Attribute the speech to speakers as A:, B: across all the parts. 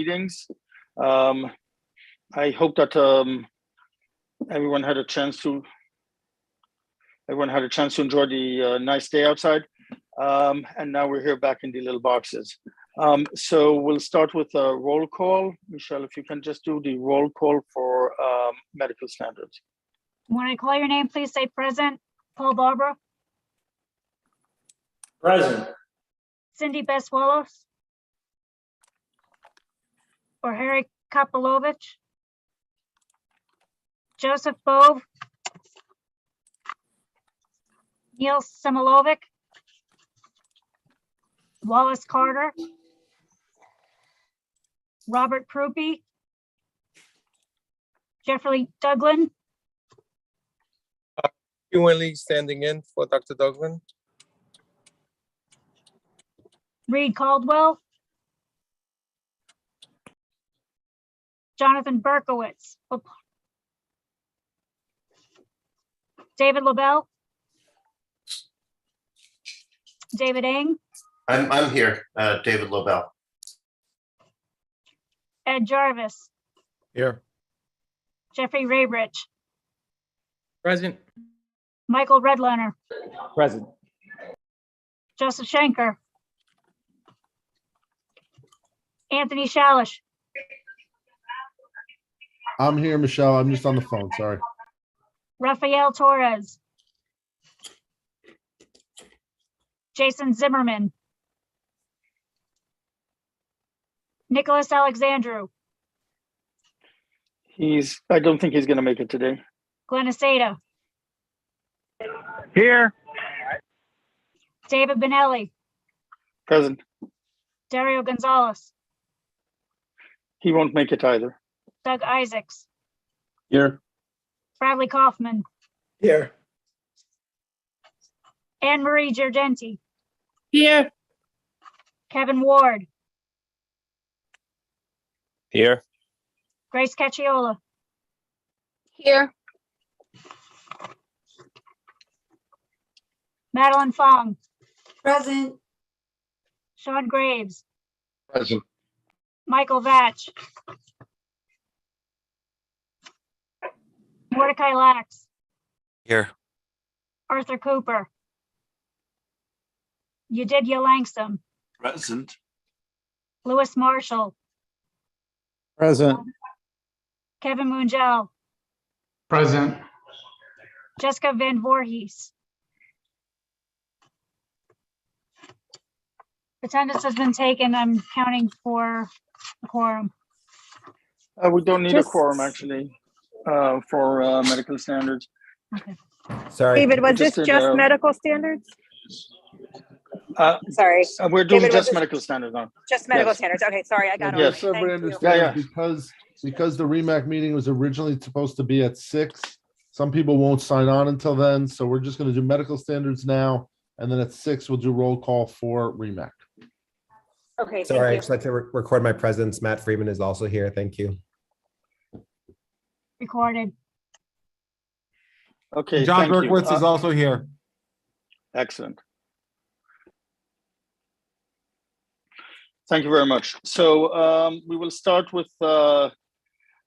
A: meetings. I hope that everyone had a chance to enjoy the nice day outside. And now we're here back in the little boxes. So we'll start with a roll call. Michelle, if you can just do the roll call for medical standards.
B: When I call your name, please say present. Paul Barber.
C: Present.
B: Cindy Beswalos. Or Harry Kapelovich. Joseph Bove. Neil Similovic. Wallace Carter. Robert Prupi. Jeffrey Douglin.
D: Lee standing in for Dr. Douglin.
B: Reed Caldwell. Jonathan Berkowitz. David LaBelle. David Eng.
E: I'm here, David LaBelle.
B: Ed Jarvis.
D: Here.
B: Jeffrey Raybridge.
D: Present.
B: Michael Redlener.
C: Present.
B: Joseph Schenker. Anthony Shalish.
F: I'm here, Michelle. I'm just on the phone. Sorry.
B: Rafael Torres. Jason Zimmerman. Nicholas Alexandru.
A: I don't think he's going to make it today.
B: Glenn Asada.
C: Here.
B: David Benelli.
A: Present.
B: Dario Gonzalez.
A: He won't make it either.
B: Doug Isaacs.
C: Here.
B: Bradley Kaufman.
C: Here.
B: Anne Marie Giardenti.
D: Here.
B: Kevin Ward.
D: Here.
B: Grace Cacciola.
G: Here.
B: Madeline Fong.
G: Present.
B: Sean Graves.
D: Present.
B: Michael Vatch. Mordecai Lax.
D: Here.
B: Arthur Cooper. Yedidia Langston.
E: Present.
B: Lewis Marshall.
C: Present.
B: Kevin Mungel.
C: Present.
B: Jessica Van Voorhees. Attendance has been taken. I'm counting for a quorum.
A: We don't need a quorum actually for medical standards.
B: Okay.
H: Sorry. David, was this
A: Just
H: just medical standards? Sorry.
A: We're doing
H: David,
A: just medical standards now.
H: Just medical
A: Yes.
H: standards. Okay, sorry, I got it.
A: Yes.
F: So everybody understands, because the REMAC meeting was originally supposed to be at 6, some people won't sign on until then. So we're just going to do medical standards now. And then at 6, we'll do roll call for REMAC.
H: Okay,
I: sorry, I just like to record my presence. Matt Freeman is also here. Thank you.
B: Recorded.
A: Okay.
F: John
A: thank you.
F: Berkowitz is also here.
A: Excellent. Thank you very much. So we will start with a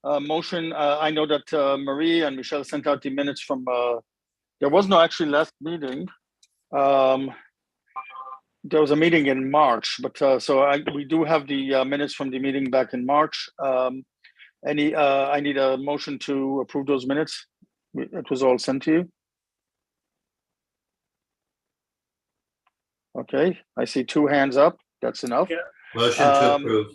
A: motion. I know that Marie and Michelle sent out the minutes from, there was no actually last meeting. There was a meeting in March, but we do have the minutes from the meeting back in March. I need a motion to approve those minutes. It was all sent to you. Okay, I see 2 hands up. That's enough.
E: Yeah. Motion to approve.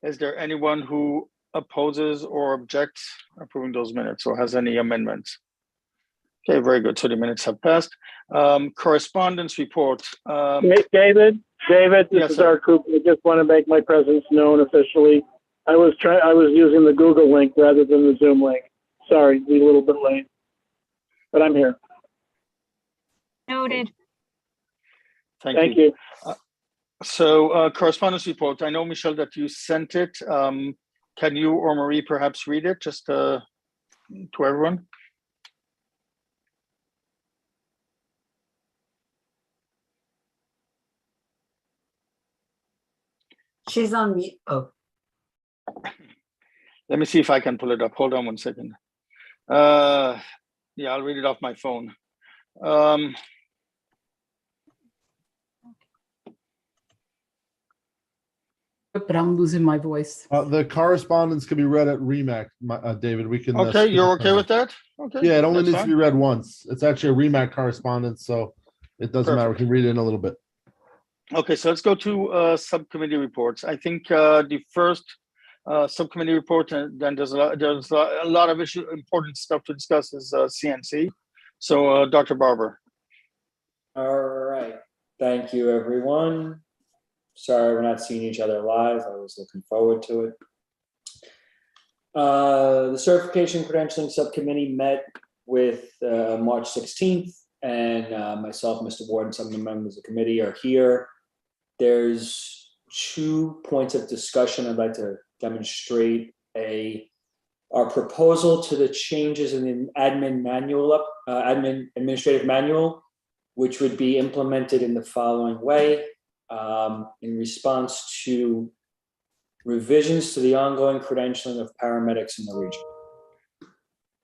A: Is there anyone who opposes or objects approving those minutes or has any amendments? Okay, very good. So the minutes have passed. Correspondence report.
C: David, this
A: Yes,
C: is
A: sir.
C: Art Cooper. I just want to make my presence known officially. I was using the Google link rather than the Zoom link. Sorry, be a little bit late, but I'm here.
B: Noted.
A: Thank you. So correspondence report. I know, Michelle, that you sent it. Can you or Marie perhaps read it just to everyone?
G: She's on mute. Oh,
A: Let me see if I can pull it up. Hold on 1 second. Yeah, I'll read it off my phone.
J: But I'm losing my voice.
F: The correspondence can be read at REMAC, David. We can.
A: Okay, you're okay with that? Okay.
F: Yeah, it only
A: that's
F: needs to
A: fine.
F: be read once. It's actually a REMAC correspondence, so it doesn't matter. We
A: Perfect.
F: can read it in a little bit.
A: Okay, so let's go to subcommittee reports. I think the first subcommittee report, and then there's a lot of important stuff to discuss is CNC. So Dr. Barber.
K: All right. Thank you, everyone. Sorry we're not seeing each other live. I was looking forward to it. The Certification Credentialing Subcommittee met with March 16th, and myself, Mr. Ward, and some of the members of the committee are here. There's 2 points of discussion I'd like to demonstrate. Our proposal to the changes in the administrative manual, which would be implemented in the following way. In response to revisions to the ongoing credentialing of paramedics in the region.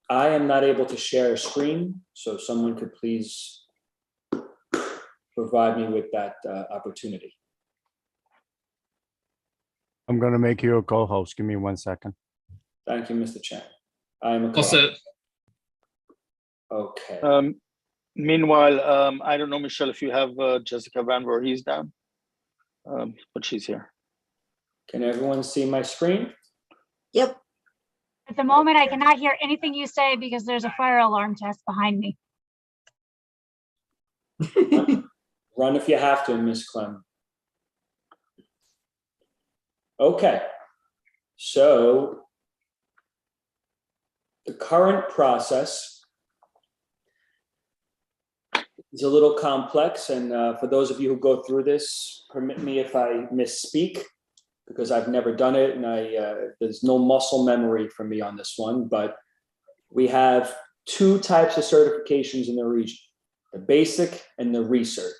K: I am not able to share a screen, so if someone could please provide me with that opportunity.
L: I'm going to make you a co-host. Give me 1 second.
K: Thank you, Mr. Chen. I am a co-host. Okay.
A: Meanwhile, I don't know, Michelle, if you have Jessica Van Voorhees down, but she's here.
K: Can everyone see my screen?
G: Yep.
B: At the moment, I cannot hear anything you say because there's a fire alarm test behind me.
K: Run if you have to, Ms. Clem. Okay. So the current process is a little complex, and for those of you who go through this, permit me if I misspeak, because I've never done it, and there's no muscle memory for me on this one, but we have 2 types of certifications in the region, the basic and the recert.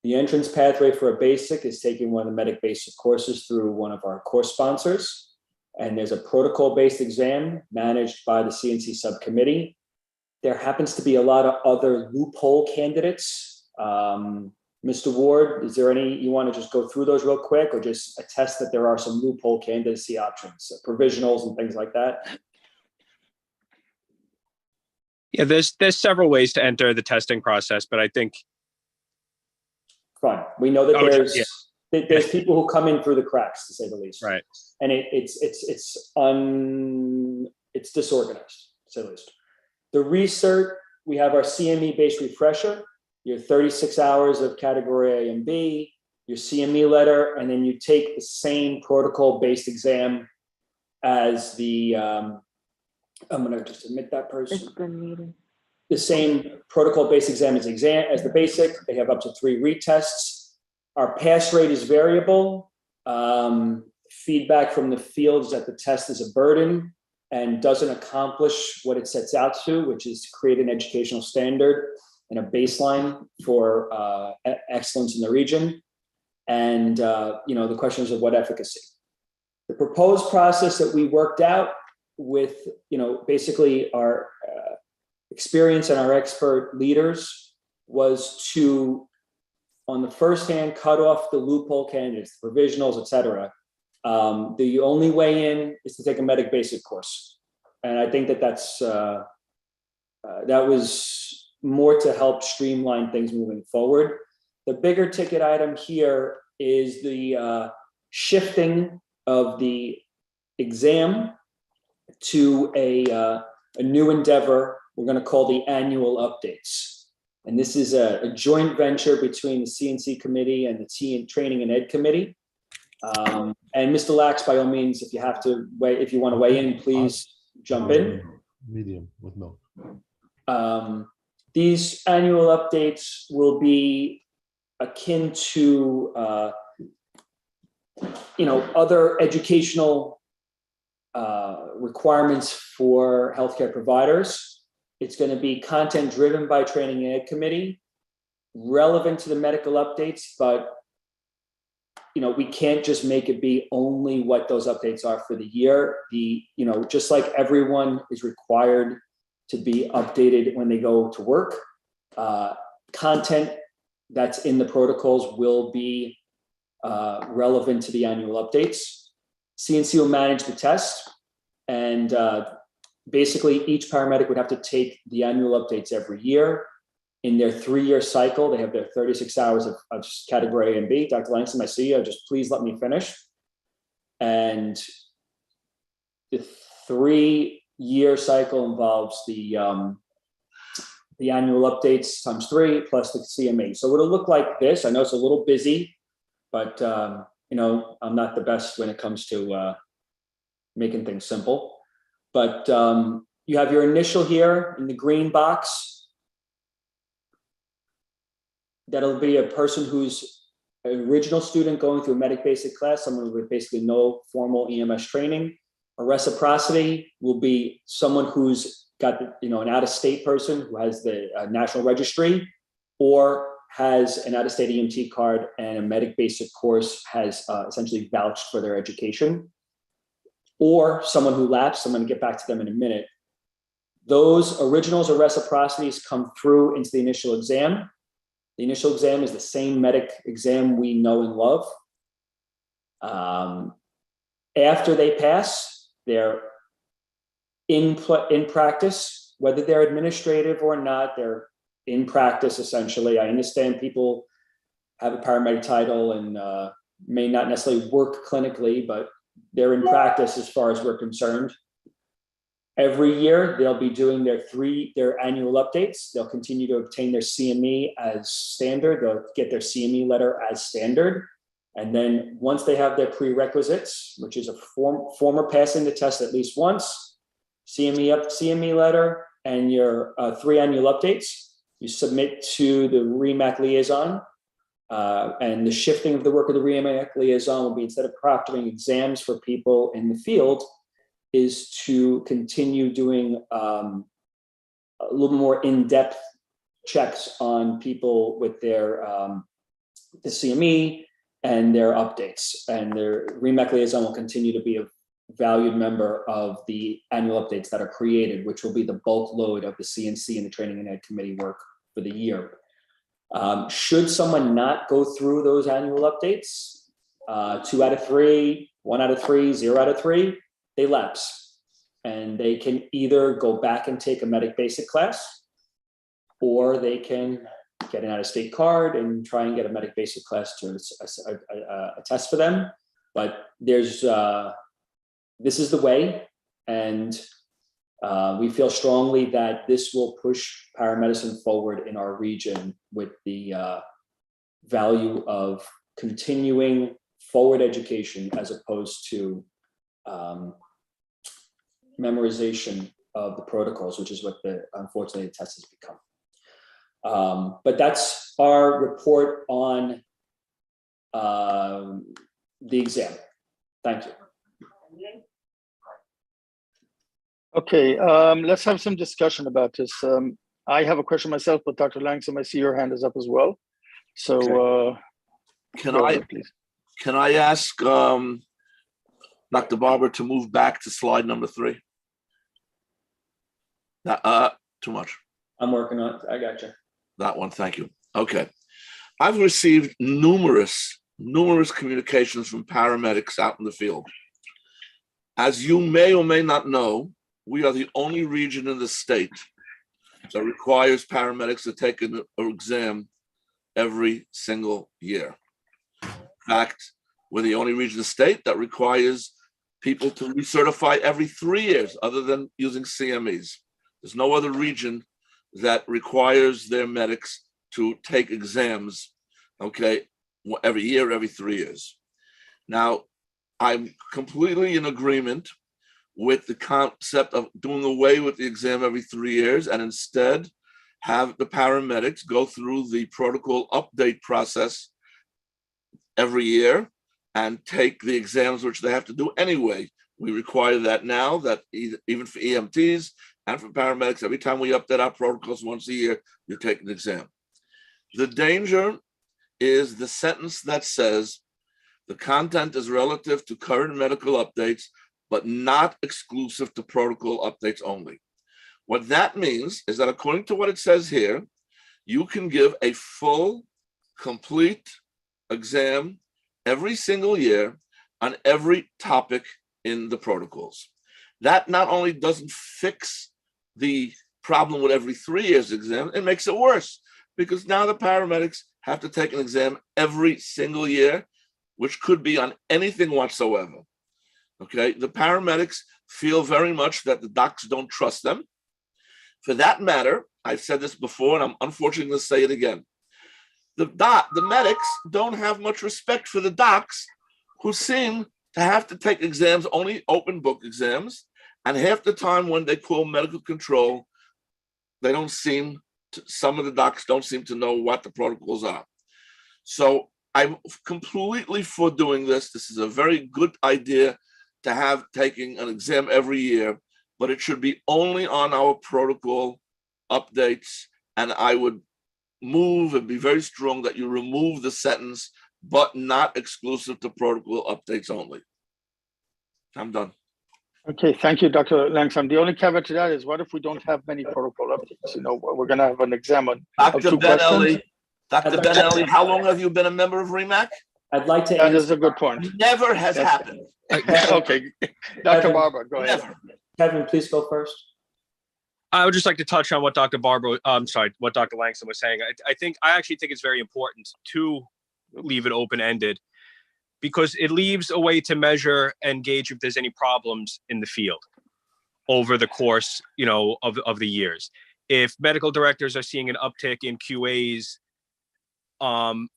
K: The entrance pathway for a basic is taking one of the medic basic courses through one of our course sponsors, and there's a protocol-based exam managed by the CNC subcommittee. There happens to be a lot of other loophole candidates. Mr. Ward, is there any, you want to just go through those real quick, or just attest that there are some loophole candidacy options, provisionals and things like that?
L: Yeah, there's several ways to enter the testing process, but I think.
K: Fine. We know that there's people who come in through the cracks, to say the least.
L: Right.
K: And it's disorganized, to say the least. The recert, we have our CME-based refresher, your 36 hours of category A and B, your CME letter, and then you take the same protocol-based exam as the, I'm gonna just admit that person. The same protocol-based exam as the basic. They have up to 3 retests. Our pass rate is variable. Feedback from the field is that the test is a burden and doesn't accomplish what it sets out to, which is to create an educational standard and a baseline for excellence in the region. And the questions of what efficacy. The proposed process that we worked out with, basically our experience and our expert leaders was to, on the first hand, cut off the loophole candidates, the provisionals, et cetera. The only way in is to take a medic basic course. And I think that that was more to help streamline things moving forward. The bigger ticket item here is the shifting of the exam to a new endeavor we're going to call the annual updates. And this is a joint venture between the CNC committee and the Training and Ed committee. And Mr. Lax, by all means, if you want to weigh in, please jump in.
F: Medium with milk.
K: These annual updates will be akin to, other educational requirements for healthcare providers. It's going to be content driven by Training and Ed committee, relevant to the medical updates, but we can't just make it be only what those updates are for the year. Just like everyone is required to be updated when they go to work, content that's in the protocols will be relevant to the annual updates. CNC will manage the test, and basically each paramedic would have to take the annual updates every year. In their 3-year cycle, they have their 36 hours of category A and B. Dr. Langston, I see you. Just please let me finish. And the 3-year cycle involves the annual updates times 3 plus the CME. So it'll look like this. I know it's a little busy, but I'm not the best when it comes to making things simple. But you have your initial here in the green box. That'll be a person who's an original student going through a medic basic class, someone with basically no formal EMS training. A reciprocity will be someone who's got an out-of-state person who has the national registry, or has an out-of-state EMT card and a medic basic course has essentially vouched for their education, or someone who lapsed. I'm going to get back to them in a minute. Those originals or reciprocities come through into the initial exam. The initial exam is the same medic exam we know and love. After they pass, they're in practice, whether they're administrative or not, they're in practice essentially. I understand people have a paramedic title and may not necessarily work clinically, but they're in practice as far as we're concerned. Every year, they'll be doing their annual updates. They'll continue to obtain their CME as standard. They'll get their CME letter as standard. And then once they have their prerequisites, which is a former passing the test at least once, CME letter, and your 3 annual updates, you submit to the REMAC liaison. And the shifting of the work of the REMAC liaison will be, instead of proctoring exams for people in the field, is to continue doing a little more in-depth checks on people with their the CME and their updates. And their REMAC liaison will continue to be a valued member of the annual updates that are created, which will be the bulk load of the CNC and the Training and Ed Committee work for the year. Should someone not go through those annual updates, 2 out of 3, 1 out of 3, 0 out of 3, they lapse, and they can either go back and take a medic basic class, or they can get an out-of-state card and try and get a medic basic class to a test for them. But there's this is the way, and we feel strongly that this will push paramedicine forward in our region with the value of continuing forward education as opposed to memorization of the protocols, which is what unfortunately the test has become. But that's our report on the exam. Thank you.
A: Okay, let's have some discussion about this. I have a question myself, but Dr. Langston, I see your hand is up as well. So
M: Can
A: go
M: I
A: ahead, please.
M: can I ask Dr. Barber to move back to slide number 3? Too much.
K: I'm working on it. I got you.
M: That one, thank you. Okay. I've received numerous communications from paramedics out in the field. As you may or may not know, we are the only region in the state that requires paramedics to take an exam every single year. In fact, we're the only region in the state that requires people to recertify every 3 years, other than using CMEs. There's no other region that requires their medics to take exams, okay, every year, every 3 years. Now, I'm completely in agreement with the concept of doing away with the exam every 3 years and instead have the paramedics go through the protocol update process every year and take the exams which they have to do anyway. We require that now, that even for EMTs and for paramedics, every time we update our protocols once a year, you take an exam. The danger is the sentence that says, The content is relative to current medical updates, but not exclusive to protocol updates only. What that means is that according to what it says here, you can give a full, complete exam every single year on every topic in the protocols. That not only doesn't fix the problem with every 3 years exam, it makes it worse because now the paramedics have to take an exam every single year, which could be on anything whatsoever. Okay, the paramedics feel very much that the docs don't trust them. For that matter, I've said this before, and I'm unfortunately going to say it again. The medics don't have much respect for the docs who seem to have to take exams, only open book exams, and half the time when they call medical control, they don't seem to, some of the docs don't seem to know what the protocols are. So I'm completely for doing this. This is a very good idea to have taking an exam every year, but it should be only on our protocol updates. And I would move and be very strong that you remove the sentence, but not exclusive to protocol updates only. I'm done.
A: Okay, thank you, Dr. Langsam. The only caveat to that is what if we don't have many protocol updates? You know, we're going to have an exam on
M: Dr.
A: two questions.
M: Dr. Benelli, how long have you been a member of REMAC?
K: I'd like to
A: That
K: answer.
A: is a good point.
M: Never has
A: Yes.
M: happened.
A: Okay, Dr.
K: Kevin,
A: Barber, go ahead.
M: Never.
K: Kevin, please go first.
L: I would just like to touch on what Dr. what Dr. Langston was saying. I actually think it's very important to leave it open-ended because it leaves a way to measure and gauge if there's any problems in the field over the course, you know, of the years. If medical directors are seeing an uptick in QAs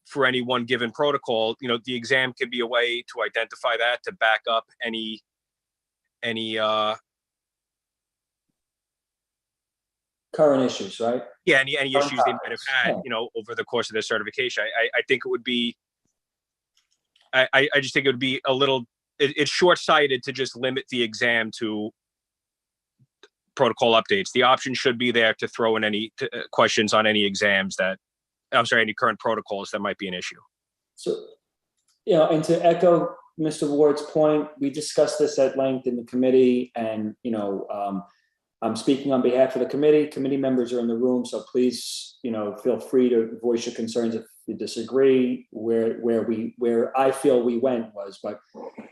L: for any one given protocol, you know, the exam could be a way to identify that, to back up any
K: Current issues, right?
L: yeah, any issues they might have had, you know, over the course of their certification. I think it would be, I just think it would be a little, it's short-sighted to just limit the exam to protocol updates. The option should be there to throw in any questions on any exams that, any current protocols that might be an issue.
K: So, you know, and to echo Mr. Ward's point, we discussed this at length in the committee, and, you know, I'm speaking on behalf of the committee. Committee members are in the room, so please, you know, feel free to voice your concerns if you disagree. Where I feel we went was, but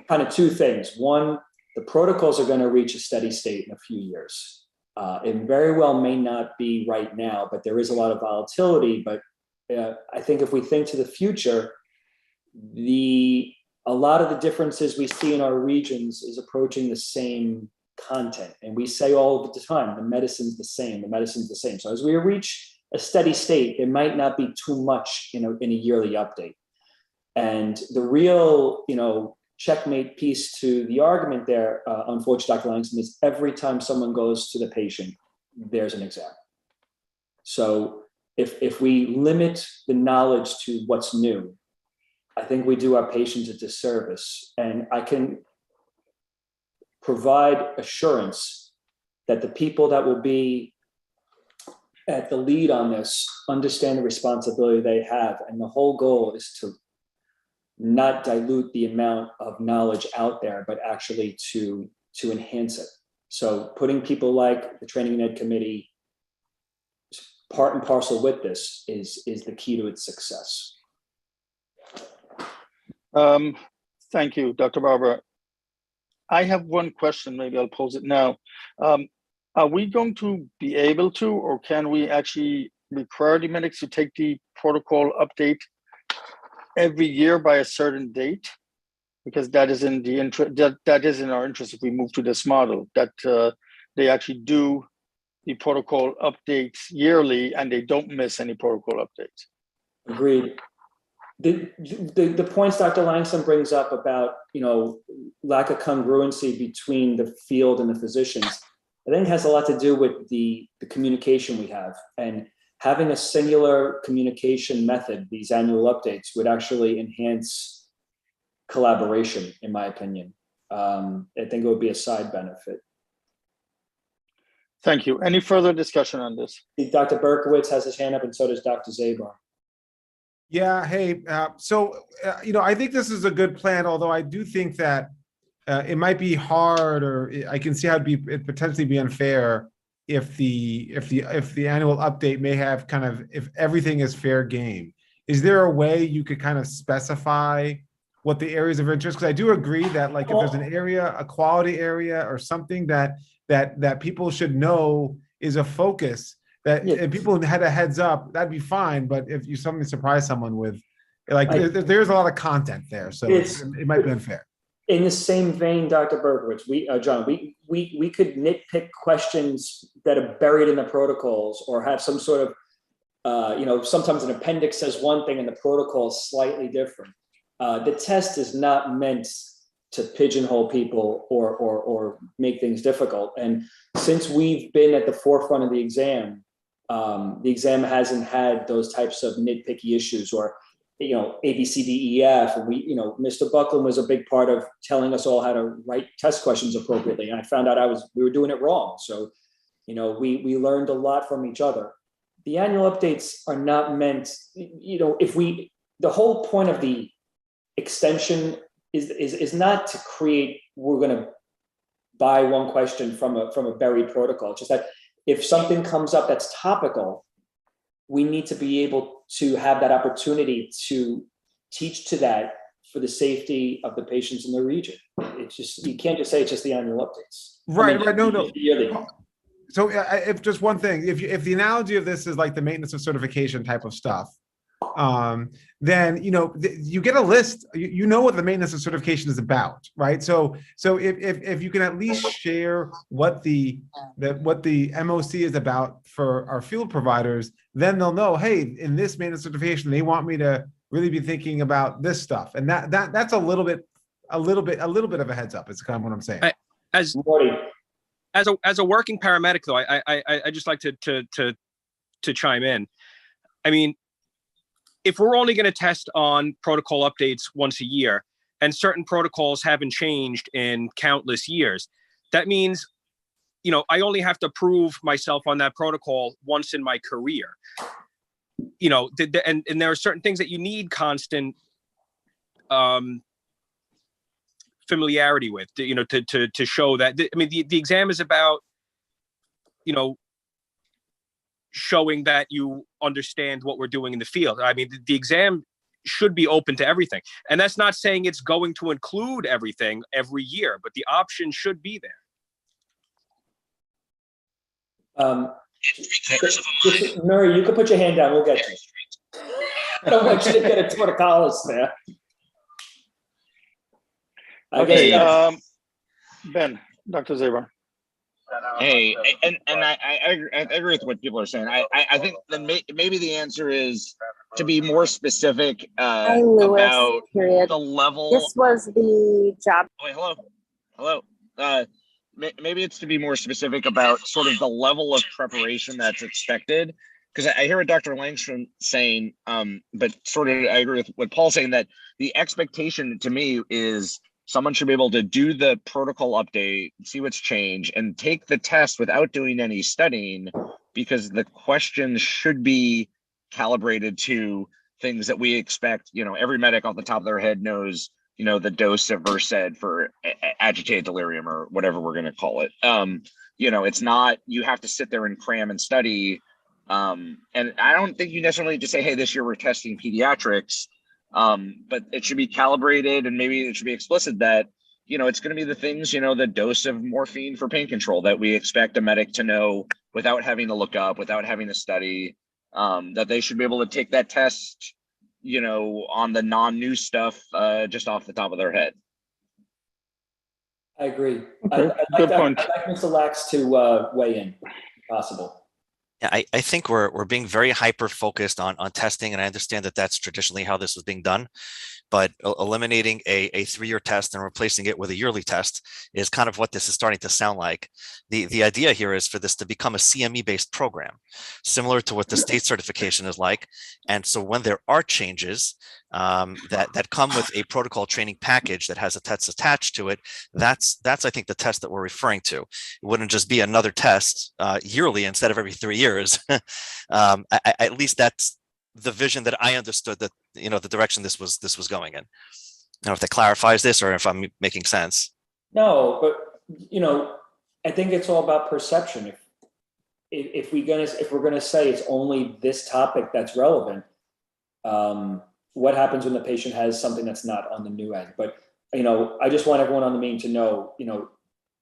K: kind of two things. One, the protocols are going to reach a steady state in a few years. It very well may not be right now, but there is a lot of volatility. But I think if we think to the future, a lot of the differences we see in our regions is approaching the same content. And we say all of the time, the medicine's the same, So as we reach a steady state, there might not be too much, you know, in a yearly update. And the real, you know, checkmate piece to the argument there, unfortunately, Dr. Langston, is every time someone goes to the patient, there's an exam. So if we limit the knowledge to what's new, I think we do our patients a disservice. And I can provide assurance that the people that will be at the lead on this understand the responsibility they have. And the whole goal is to not dilute the amount of knowledge out there, but actually to enhance it. So putting people like the Training and Ed Committee part and parcel with this is the key to its success.
A: Thank you, Dr. Barber. I have one question, maybe I'll pose it now. Are we going to be able to, or can we actually require the medics to take the protocol update every year by a certain date? Because that is in the interest, that is in our interest if we move to this model, that they actually do the protocol updates yearly and they don't miss any protocol updates.
K: Agreed. The points Dr. Langston brings up about, you know, lack of congruency between the field and the physicians, I think has a lot to do with the communication we have, and having a singular communication method. These annual updates would actually enhance collaboration, in my opinion. I think it would be a side benefit.
A: Thank you. Any further discussion on this?
K: Dr. Berkowitz has his hand up, and so does Dr. Zabar.
N: Yeah, hey, I think this is a good plan, although I do think that it might be hard, or I can see how it potentially be unfair if the annual update may have kind of, if everything is fair game. Is there a way you could kind of specify what the areas of interest? Because I do agree that, like, if there's an area, a quality area or something that people should know is a focus, that if people had a heads up, that'd be fine. But if you suddenly surprise someone with, like, there's a lot of content there, so it might be unfair.
K: In the same vein, Dr. Berkowitz, John, we could nitpick questions that are buried in the protocols, or have some sort of, sometimes an appendix says one thing and the protocol is slightly different. The test is not meant to pigeonhole people or make things difficult. And since we've been at the forefront of the exam hasn't had those types of nitpicky issues, or A, B, C, D, E, F. And Mr. Buckland was a big part of telling us all how to write test questions appropriately. And I found out we were doing it wrong. So, we learned a lot from each other. The annual updates are not meant, the whole point of the extension is not to create, we're going to buy one question from a buried protocol. It's just that if something comes up that's topical, we need to be able to have that opportunity to teach to that for the safety of the patients in the region. It's just, you can't just say it's just the annual updates.
N: Right. No. So if just one thing, if the analogy of this is like the maintenance of certification type of stuff, then you get a list. You know what the maintenance of certification is about, right? So if you can at least share what the MOC is about for our field providers, then they'll know, hey, in this maintenance certification, they want me to really be thinking about this stuff, and that's a little bit of a heads up. Is kind of what I'm saying.
L: As a working paramedic, though, I just like to chime in. I mean, if we're only going to test on protocol updates once a year, and certain protocols haven't changed in countless years, that means, I only have to prove myself on that protocol once in my career. And there are certain things that you need constant familiarity with, to show that. I mean, the exam is about, showing that you understand what we're doing in the field. I mean, the exam should be open to everything. And that's not saying it's going to include everything every year, but the option should be there.
K: Murray, you can put your hand down. We'll get you. I don't want you to get a torticollis there.
A: Okay, Ben, Dr. Zabra.
O: Hey, and I agree with what people are saying. I think that maybe the answer is to be more specific about the level.
P: This was the job.
O: Wait, hello. Maybe it's to be more specific about sort of the level of preparation that's expected. Because I hear what Dr. Langstrom saying, but sort of I agree with what Paul's saying, that the expectation to me is someone should be able to do the protocol update, see what's changed, and take the test without doing any studying, because the questions should be calibrated to things that we expect. Every medic off the top of their head knows, the dose of Versed for agitated delirium, or whatever we're going to call it. It's not, you have to sit there and cram and study. And I don't think you necessarily just say, hey, this year we're testing pediatrics. But it should be calibrated, and maybe it should be explicit that, it's going to be the things, the dose of morphine for pain control that we expect a medic to know without having to look up, without having to study, that they should be able to take that test, on the non-new stuff, just off the top of their head.
K: I agree.
A: Okay, good point.
K: I'd like Mr. Lax to weigh in, if possible.
Q: Yeah, I think we're being very hyper focused on testing, and I understand that that's traditionally how this was being done. But eliminating a 3-year test and replacing it with a yearly test is kind of what this is starting to sound like. The idea here is for this to become a CME-based program, similar to what the state certification is like. And so when there are changes that come with a protocol training package that has a test attached to it, that's I think the test that we're referring to. It wouldn't just be another test yearly instead of every 3 years. At least that's the vision that I understood that, the direction this was going in. I don't know if that clarifies this or if I'm making sense.
K: No, but I think it's all about perception. If we're gonna say it's only this topic that's relevant, what happens when the patient has something that's not on the new end? But I just want everyone on the meeting to know,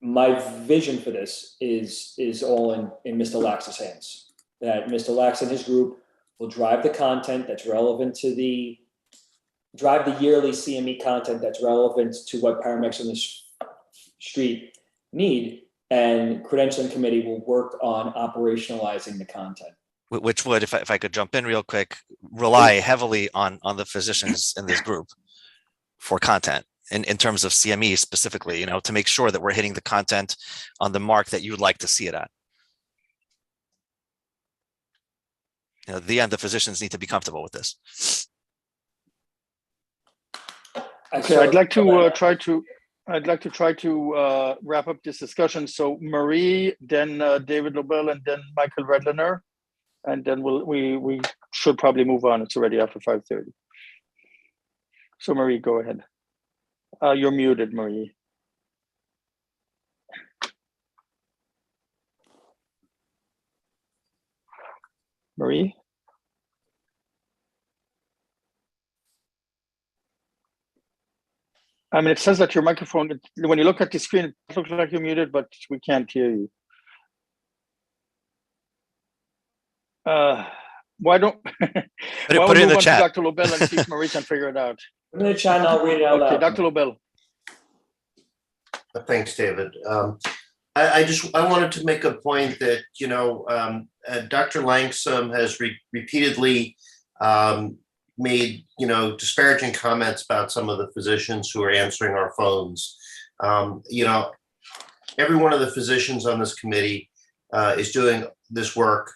K: my vision for this is all in Mr. Lax's hands. That Mr. Lax and his group will drive the content that's relevant to drive the yearly CME content that's relevant to what paramedics on the street need, and credentialing committee will work on operationalizing the content.
Q: Which would, if I could jump in real quick, rely heavily on the physicians in this group for content in terms of CME specifically, to make sure that we're hitting the content on the mark that you would like to see it at. At the end, the physicians need to be comfortable with this.
A: Okay, I'd like to try to wrap up this discussion. So Marie, then David Lobel, and then Michael Redliner, and then we should probably move on. It's already after 5:30. So Marie, go ahead. You're muted, Marie. Marie? I mean, it says that your microphone, when you look at the screen, it looks like you're muted, but we can't hear you. Why don't
Q: put it in the chat.
A: Dr. Lobel and see if Marie can figure it out.
K: Put it in the chat and I'll read it out loud.
A: Okay, Dr. Lobel.
E: Thanks, David. I wanted to make a point that, Dr. Langsam has repeatedly made, disparaging comments about some of the physicians who are answering our phones. Every one of the physicians on this committee is doing this work,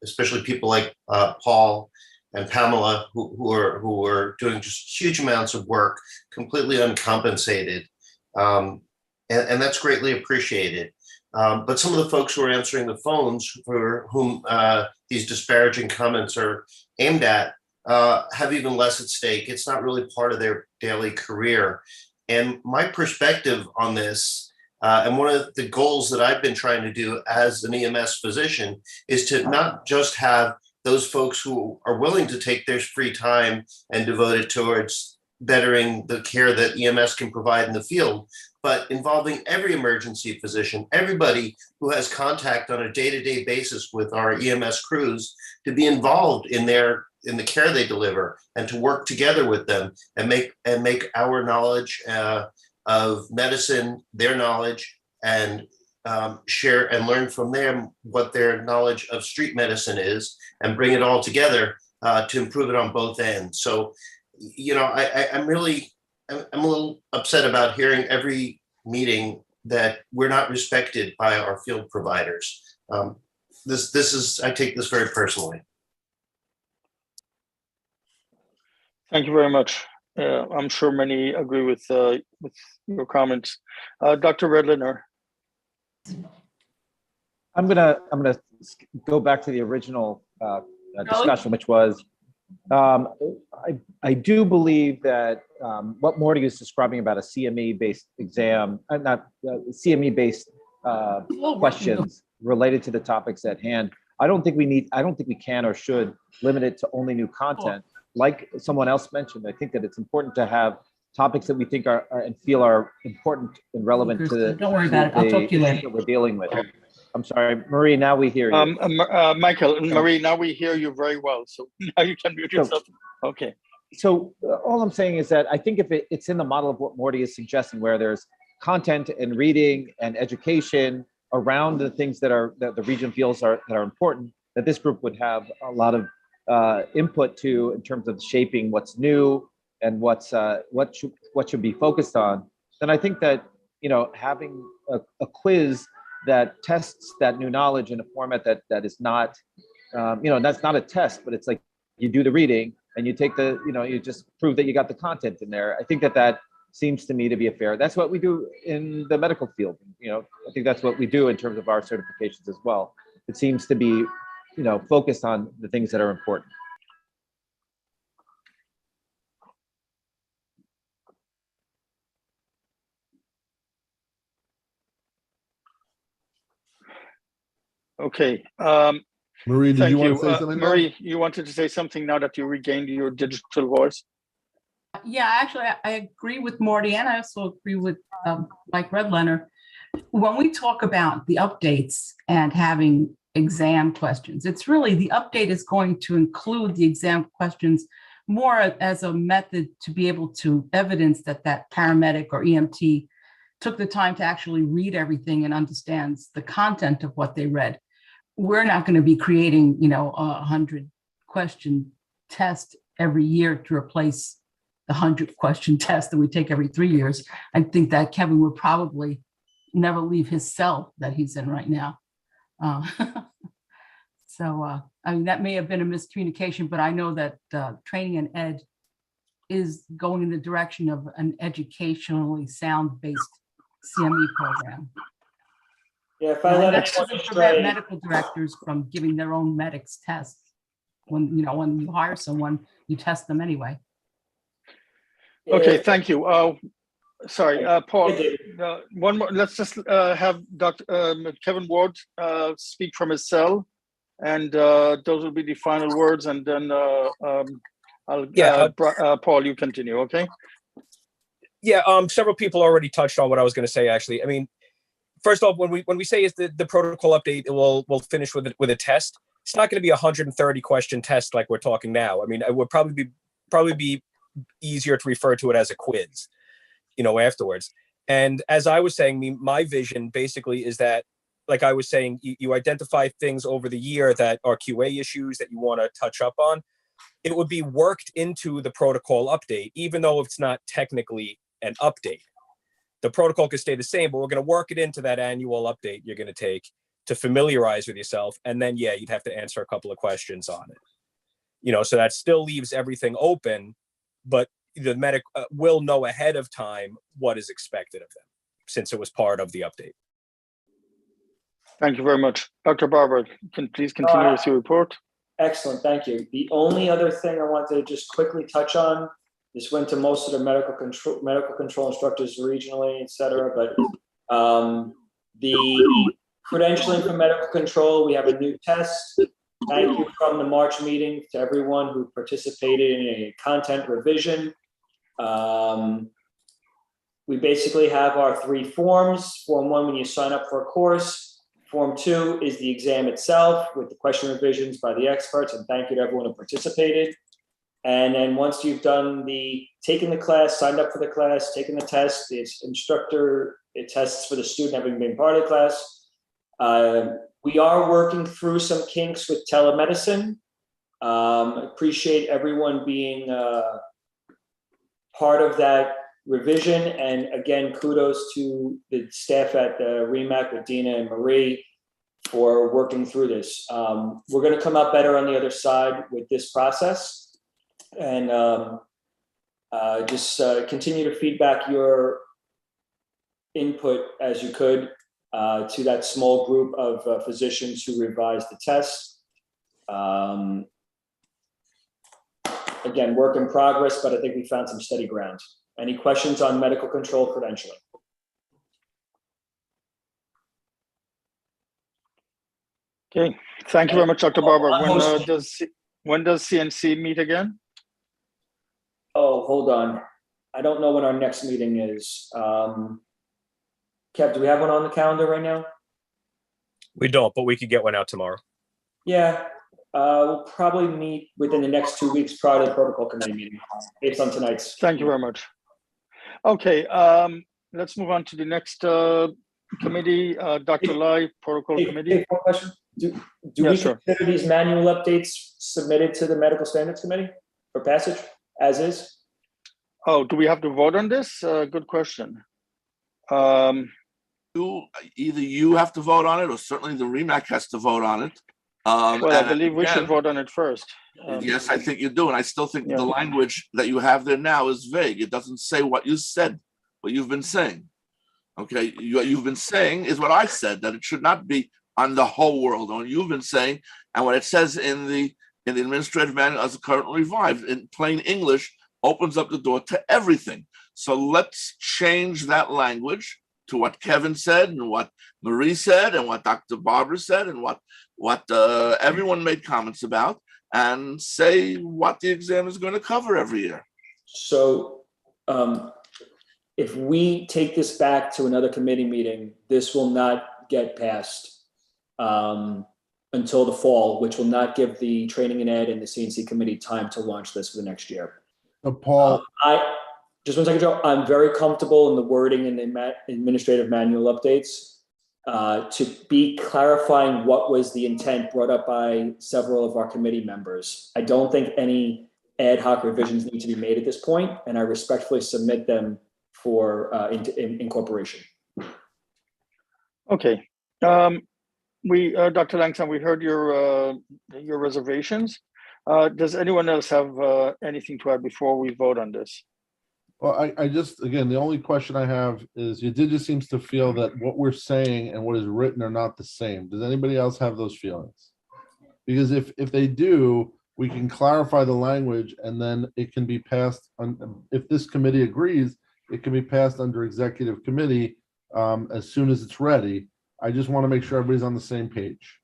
E: especially people like Paul and Pamela, who are doing just huge amounts of work, completely uncompensated. And that's greatly appreciated. But some of the folks who are answering the phones for whom these disparaging comments are aimed at have even less at stake. It's not really part of their daily career. And my perspective on this, and one of the goals that I've been trying to do as an EMS physician, is to not just have those folks who are willing to take their free time and devote it towards bettering the care that EMS can provide in the field, but involving every emergency physician, everybody who has contact on a day-to-day basis with our EMS crews, to be involved in the care they deliver and to work together with them and make our knowledge of medicine, their knowledge, and share and learn from them what their knowledge of street medicine is, and bring it all together to improve it on both ends. So, I'm a little upset about hearing every meeting that we're not respected by our field providers. I take this very personally.
A: Thank you very much. I'm sure many agree with your comments. Dr. Redliner.
R: I'm gonna go back to the original discussion, which was I do believe that what Morty is describing about a CME-based exam, not CME-based questions related to the topics at hand. I don't think we can or should limit it to only new content. Like someone else mentioned, I think that it's important to have topics that we think are and feel are important and relevant to the.
J: Don't worry about it. I'll talk to you later.
R: That we're dealing with. I'm sorry, Marie. Now we hear you.
A: Michael, Marie. Now we hear you very well. So now you can mute yourself. Okay.
R: So all I'm saying is that I think if it's in the model of what Morty is suggesting, where there's content and reading and education around the things that the region feels that are important, that this group would have a lot of input to in terms of shaping what's new and what should be focused on. Then I think that having a quiz that tests that new knowledge in a format that is not that's not a test, but it's like you do the reading and you take you just prove that you got the content in there. I think that seems to me to be fair. That's what we do in the medical field. I think that's what we do in terms of our certifications as well. It seems to be focused on the things that are important.
A: Okay.
F: Marie, did
A: Thank
F: you want
A: you.
F: to say something? now?
A: Marie, you wanted to say something now that you regained your digital voice?
J: Yeah, actually, I agree with Marty, and I also agree with Mike Redlener. When we talk about the updates and having exam questions, it's really the update is going to include the exam questions more as a method to be able to evidence that that paramedic or EMT took the time to actually read everything and understands the content of what they read. We're not going to be creating, you know, 100-question test every year to replace the 100-question test that we take every 3 years. I think that Kevin would probably never leave his cell that he's in right now. So, I mean, that may have been a miscommunication, but I know that training and ed is going in the direction of an educationally sound-based CME program.
K: Yeah, if I let
J: that
K: everyone
J: doesn't prevent
K: stray,
J: medical directors from giving their own medics tests. When you hire someone, you test them anyway.
A: Okay, thank you. Sorry, Paul, one more, let's just have Dr. Kevin Ward speak from his cell, and those will be the final words, and then Paul, you continue, okay?
L: Yeah, several people already touched on what I was going to say, actually. I mean, first off, when we say is the protocol update, we'll finish with a test. It's not going to be a 130-question test like we're talking now. I mean, it would probably be easier to refer to it as a quiz, you know, afterwards. And as I was saying, my vision basically is that, like I was saying, you identify things over the year that are QA issues that you want to touch up on. It would be worked into the protocol update, even though it's not technically an update. The protocol could stay the same, but we're going to work it into that annual update you're going to take to familiarize with yourself. And then, yeah, you'd have to answer a couple of questions on it. You know, so that still leaves everything open, but the medic will know ahead of time what is expected of them, since it was part of the update.
A: Thank you very much. Dr. Barber, can please continue with your report?
K: Excellent, thank you. The only other thing I wanted to just quickly touch on, this went to most of the medical control instructors regionally, et cetera, but the credentialing for medical control, we have a new test. Thank you from the March meeting to everyone who participated in a content revision. We basically have our 3 forms. Form 1, when you sign up for a course. Form 2 is the exam itself with the question revisions by the experts, and thank you to everyone who participated. And then once you've done taken the class, signed up for the class, taken the test, it's instructor, it tests for the student having been part of the class. We are working through some kinks with telemedicine. Appreciate everyone being part of that revision. And again, kudos to the staff at the REMAC with Dina and Marie for working through this. We're going to come out better on the other side with this process. And just continue to feedback your input as you could to that small group of physicians who revised the test. Again, work in progress, but I think we found some steady ground. Any questions on medical control credentialing?
A: Okay, thank you very much, Dr. Barber. When does CNC meet again?
K: Oh, hold on. I don't know when our next meeting is. Kev, do we have one on the calendar right now?
L: We don't, but we could get one out tomorrow.
K: Yeah, we'll probably meet within the next 2 weeks prior to the protocol committee meeting, based on tonight's.
A: Thank you very much. Okay, let's move on to the next committee, Dr. Lai, protocol committee.
K: One question. Do we consider these manual updates submitted to the medical standards committee for passage as is?
A: Oh, do we have to vote on this? Good question.
M: Either you have to vote on it, or certainly the REMAC has to vote on it.
A: Well, I believe we should vote on it first.
M: Yes, I think you do, and I still think the language that you have there now is vague. It doesn't say what you said, what you've been saying. Okay, what you've been saying is what I said, that it should not be on the whole world. What you've been saying, and what it says in the administrative manual as currently revised in plain English, opens up the door to everything. So let's change that language to what Kevin said and what Marie said and what Dr. Barbara said and what everyone made comments about, and say what the exam is going to cover every year.
K: So if we take this back to another committee meeting, this will not get passed until the fall, which will not give the training and ed and the CNC committee time to launch this for the next year.
F: Paul,
K: I just 1 second, Joe. I'm very comfortable in the wording and the administrative manual updates to be clarifying what was the intent brought up by several of our committee members. I don't think any ad hoc revisions need to be made at this point, and I respectfully submit them for incorporation.
A: Okay. Dr. Langston, we heard your reservations. Does anyone else have anything to add before we vote on this?
F: well, I just, again, the only question I have is Yadidja seems to feel that what we're saying and what is written are not the same. Does anybody else have those feelings? Because if they do, we can clarify the language and then it can be passed on, if this committee agrees, it can be passed under executive committee as soon as it's ready. I just want to make sure everybody's on the same page.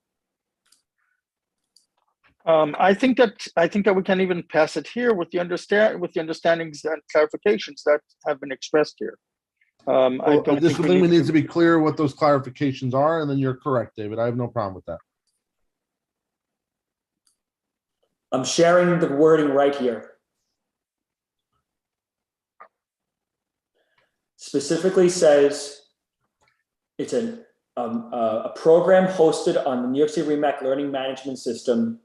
A: I think that we can even pass it here with the understandings and clarifications that have been expressed here. I don't
F: this
A: think
F: thing we need to be clear what those clarifications are, and then you're correct, David. I have no problem with that.
K: I'm sharing the wording right here. Specifically says it's a program hosted on the New York City REMAC Learning Management System,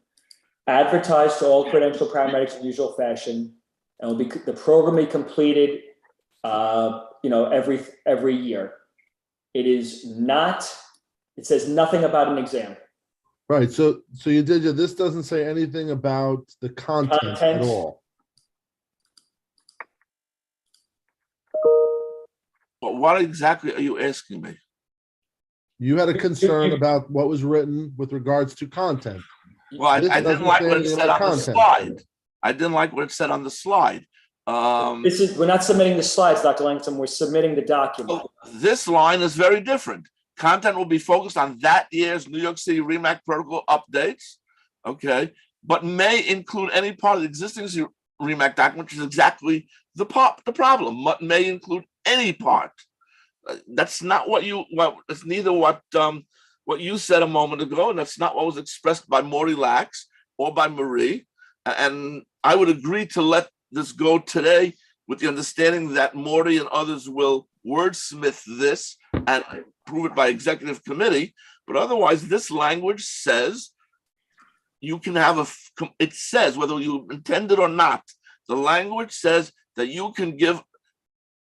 K: advertised to all credentialed paramedics in usual fashion, and will be the program be completed, every year. It is not. It says nothing about an exam.
F: Right. So Yadidja, this doesn't say anything about the content at all.
M: But what exactly are you asking me?
F: You had a concern about what was written with regards to content.
M: Well, I didn't like what it said on the slide. I didn't like what it said on the slide.
K: We're not submitting the slides, Dr. Langston. We're submitting the document.
M: This line is very different. Content will be focused on that year's New York City REMAC protocol updates, okay, but may include any part of the existing REMAC document, which is exactly the problem. May include any part. That's not what it's neither what you said a moment ago, and that's not what was expressed by Maury Lax or by Marie. And I would agree to let this go today with the understanding that Maury and others will wordsmith this and approve it by executive committee. But otherwise, this language says you can have it says, whether you intend it or not, the language says that you can give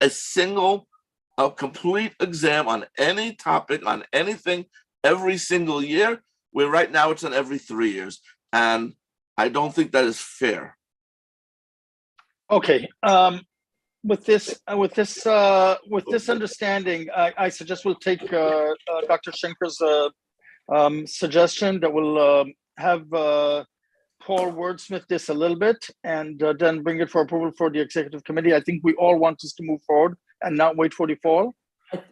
M: a complete exam on any topic, on anything, every single year, where right now it's on every 3 years. And I don't think that is fair.
A: Okay. With this understanding, I suggest we'll take Dr. Schenker's suggestion that we'll have Paul wordsmith this a little bit and then bring it for approval for the executive committee. I think we all want this to move forward and not wait for the fall.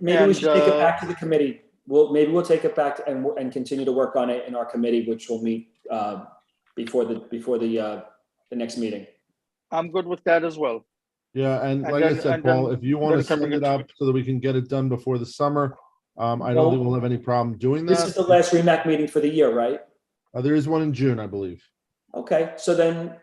K: Maybe we should take it back to the committee. Maybe we'll take it back and continue to work on it in our committee, which will meet before the next meeting.
A: I'm good with that as well.
F: Yeah, and like I said, Paul, if you want to send it up so that we can get it done before the summer, I don't think we'll have any problem doing that.
K: This is the last REMAC meeting for the year, right?
F: There is one in June, I believe.
K: Okay, so then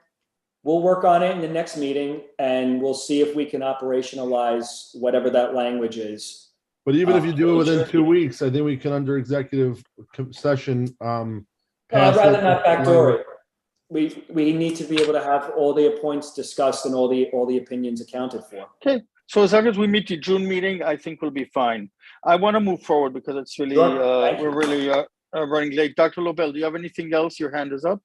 K: we'll work on it in the next meeting and we'll see if we can operationalize whatever that language is.
F: But even if you do it within 2 weeks, I think we can, under executive session,
K: I'd rather not backdoor it. We need to be able to have all the points discussed and all the opinions accounted for.
A: Okay, so as long as we meet the June meeting, I think we'll be fine. I want to move forward because it's really we're really running late. Dr. Lobel, do you have anything else? Your hand is up.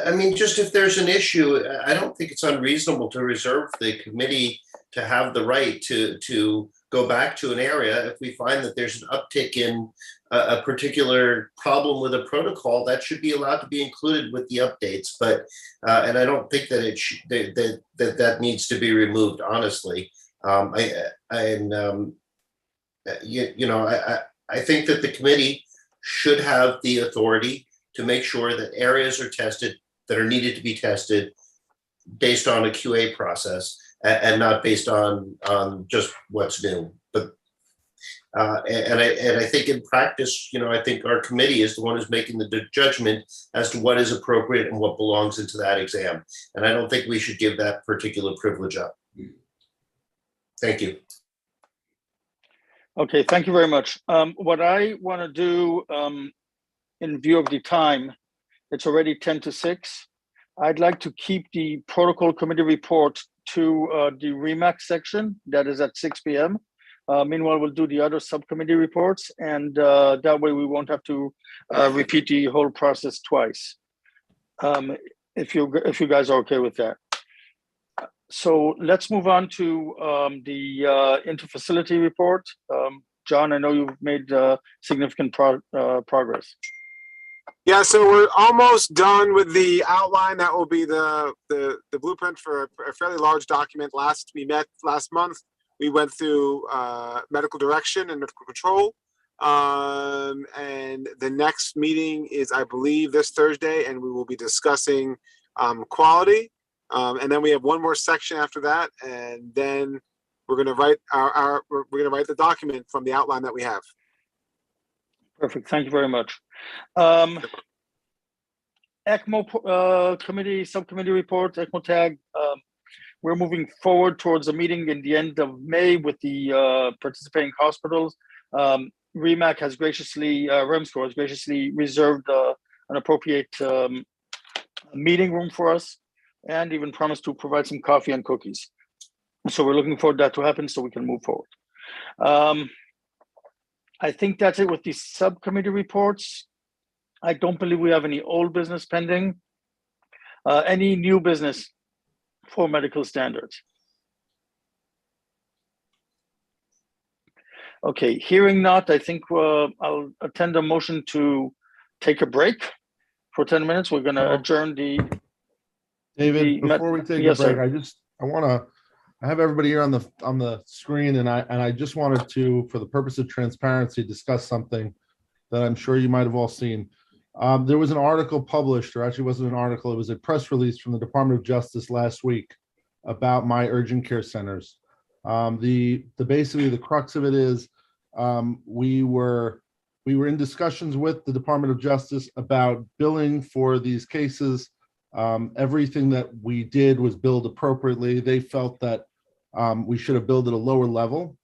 E: I mean, just if there's an issue, I don't think it's unreasonable to reserve the committee to have the right to go back to an area if we find that there's an uptick in a particular problem with a protocol. That should be allowed to be included with the updates. But and I don't think that that needs to be removed. Honestly, I think that the committee should have the authority to make sure that areas are tested that are needed to be tested based on a QA process and not based on just what's new. But I think in practice, I think our committee is the one who's making the judgment as to what is appropriate and what belongs into that exam. And I don't think we should give that particular privilege up. Thank you.
A: Okay, thank you very much. What I want to do in view of the time, it's already 10 to 6. I'd like to keep the protocol committee report to the REMAC section that is at 6 p.m. Meanwhile, we'll do the other subcommittee reports, and that way we won't have to repeat the whole process twice. If you guys are okay with that. So let's move on to the interfacility report. John, I know you've made significant progress.
N: Yeah, so we're almost done with the outline. That will be the blueprint for a fairly large document. We met last month. We went through medical direction and medical control. And the next meeting is, I believe, this Thursday, and we will be discussing quality. And then we have one more section after that, and then we're going to write write the document from the outline that we have.
A: Perfect. Thank you very much. ECMO committee, subcommittee report, ECMO tag. We're moving forward towards a meeting in the end of May with the participating hospitals. REMAC has graciously, REMSCO has graciously reserved an appropriate meeting room for us, and even promised to provide some coffee and cookies. So we're looking forward to that to happen so we can move forward. I think that's it with the subcommittee reports. I don't believe we have any old business pending. Any new business for medical standards? Okay, hearing not, I think I'll attend a motion to take a break for 10 minutes. We're going to adjourn the...
F: David, before we take a break, I have everybody here on the screen, and I just wanted to, for the purpose of transparency, discuss something that I'm sure you might have all seen. There was an article published, or actually it wasn't an article, it was a press release from the Department of Justice last week about my urgent care centers. Basically the crux of it is we were in discussions with the Department of Justice about billing for these cases. Everything that we did was billed appropriately. They felt that we should have billed at a lower level,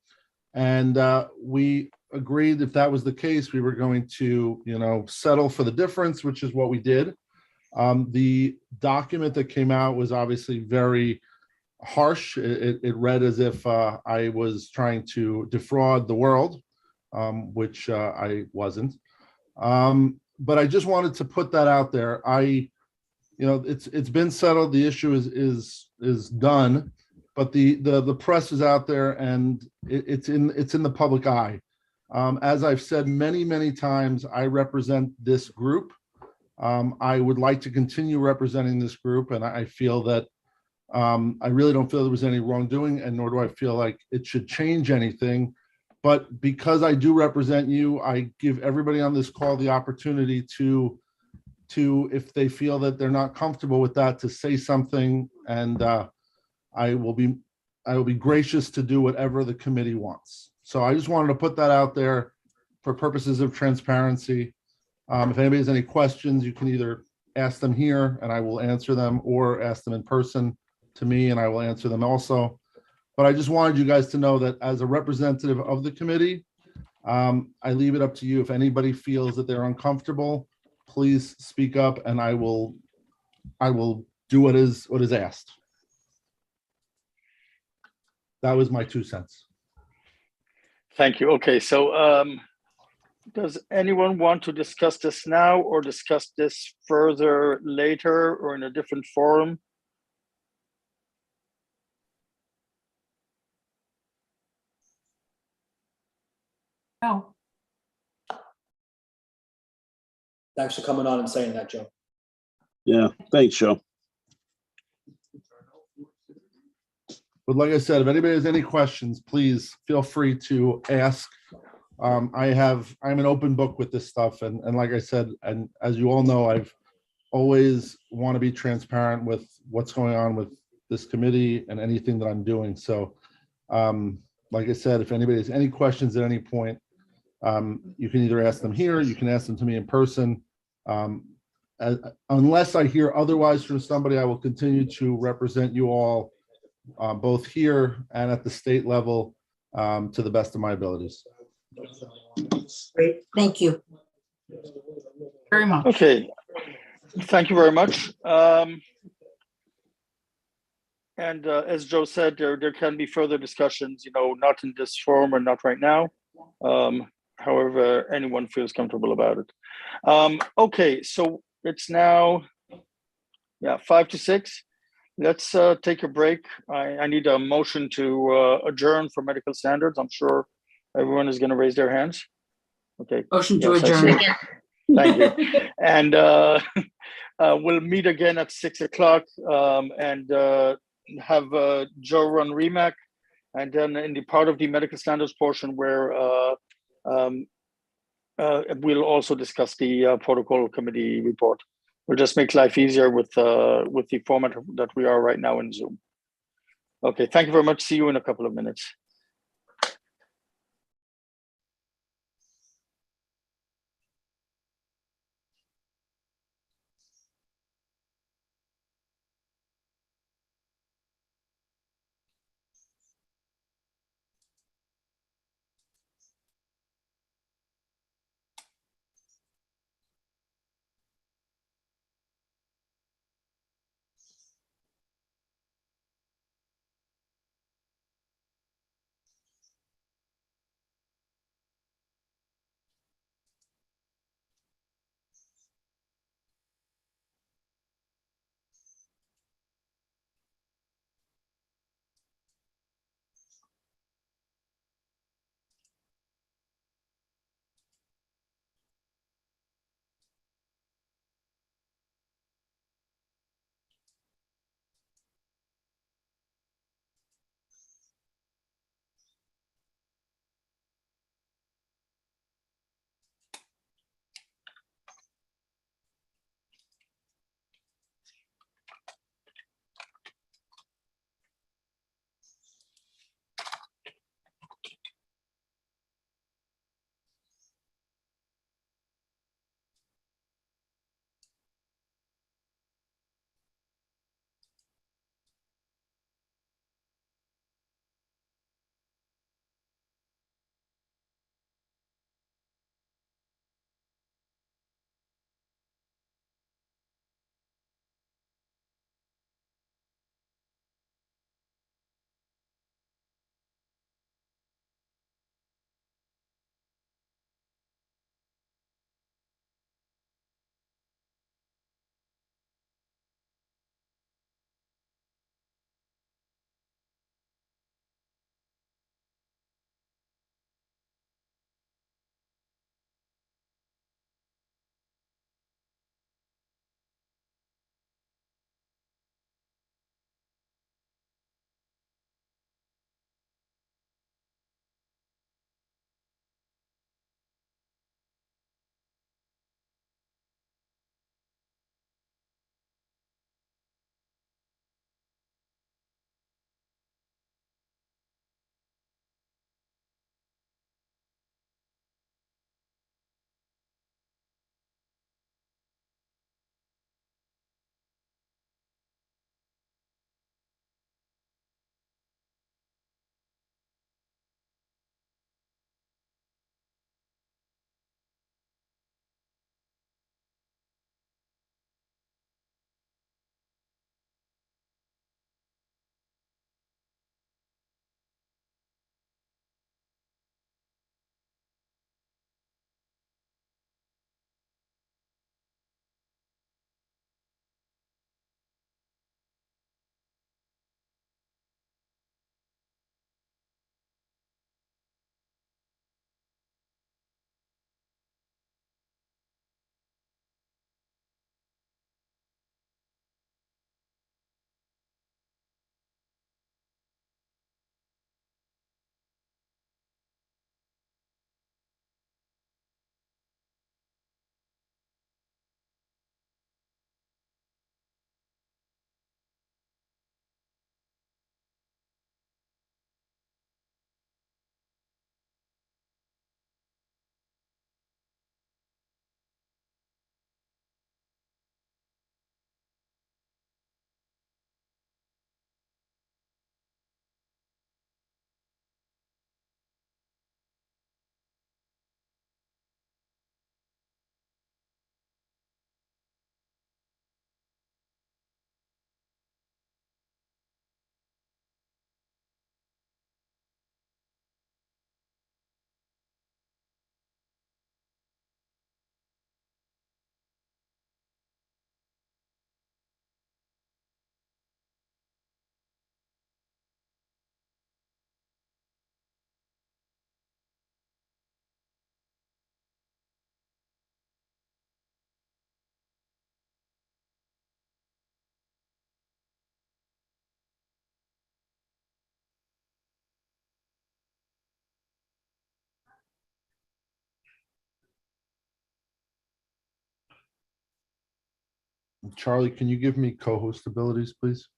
F: and we agreed if that was the case, we were going to, settle for the difference, which is what we did. The document that came out was obviously very harsh. It read as if I was trying to defraud the world, which I wasn't. But I just wanted to put that out there. It's been settled. The issue is done, but the press is out there, and it's in the public eye. As I've said many times, I represent this group. I would like to continue representing this group, and I feel that I really don't feel there was any wrongdoing, and nor do I feel like it should change anything. But because I do represent you, I give everybody on this call the opportunity to if they feel that they're not comfortable with that, to say something, and I will be gracious to do whatever the committee wants. So I just wanted to put that out there for purposes of transparency. If anybody has any questions, you can either ask them here and I will answer them, or ask them in person to me and I will answer them also. But I just wanted you guys to know that as a representative of the committee, I leave it up to you. If anybody feels that they're uncomfortable, please speak up, and I will do what is asked. That was my 2 cents.
A: Thank you. Okay, so does anyone want to discuss this now, or discuss this further later, or in a different forum?
J: No.
K: Thanks for coming on and saying that, Joe.
M: Yeah, thanks, Joe.
F: But like I said, if anybody has any questions, please feel free to ask. I'm an open book with this stuff, and like I said, and as you all know, I've always want to be transparent with what's going on with this committee and anything that I'm doing. So, like I said, if anybody has any questions at any point, you can either ask them here, you can ask them to me in person. Unless I hear otherwise from somebody, I will continue to represent you all, both here and at the state level, to the best of my abilities.
G: Great, thank you.
J: Very much.
A: Okay, thank you very much. And as Joe said, there can be further discussions, not in this forum or not right now. However, anyone feels comfortable about it. Okay, so it's now, 5 to 6. Let's take a break. I need a motion to adjourn for medical standards. I'm sure everyone is going to raise their hands. Okay.
G: Motion to
A: Yes, I
G: adjourn.
A: see. Thank you. And we'll meet again at 6 o'clock and have Joe run REMAC. And then in the part of the medical standards portion where we'll also discuss the protocol committee report. We'll just make life easier with the format that we are right now in Zoom. Okay, thank you very much. See you in a couple of minutes.
F: Charlie, can you give me co-host abilities, please?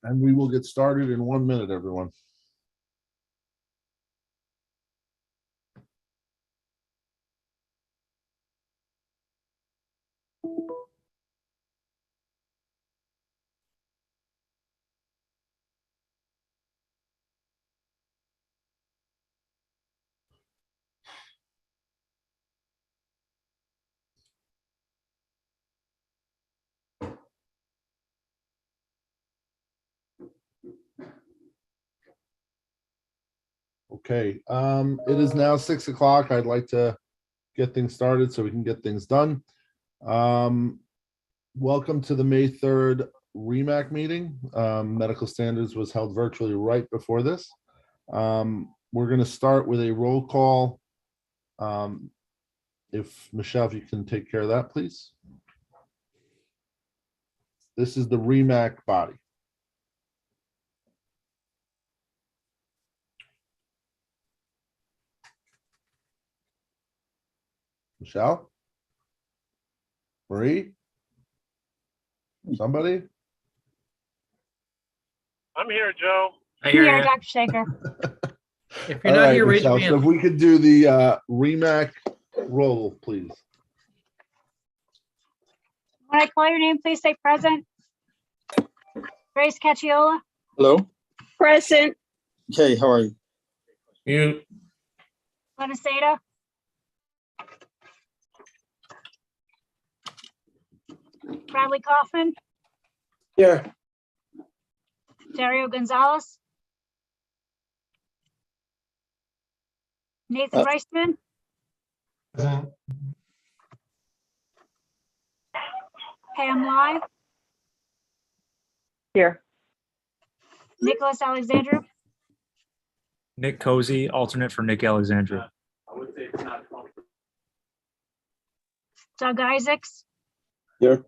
F: And we will get started in 1 minute, everyone. Okay, it is now 6 o'clock. I'd like to get things started so we can get things done. Welcome to the May 3rd REMAC meeting. Medical standards was held virtually right before this. We're going to start with a roll call. If Michelle, if you can take care of that, please. This is the REMAC body. Michelle? Marie? Somebody?
C: I'm here, Joe.
B: Here, Dr. Shaker.
C: If
F: All right, Michelle, so if we could do the REMAC roll, please.
B: When I call your name, please say present. Grace Cacciola.
A: Hello.
P: Present.
A: Okay, how are you?
C: Mute.
B: Bonaceda. Bradley Kaufman.
C: Here.
B: Dario Gonzalez. Nathan Reisman. Pam Lai.
P: Here.
B: Nicholas Alexandru.
S: Nick Cozy, alternate for Nick Alexandra.
B: Doug Isaacs.
C: Here.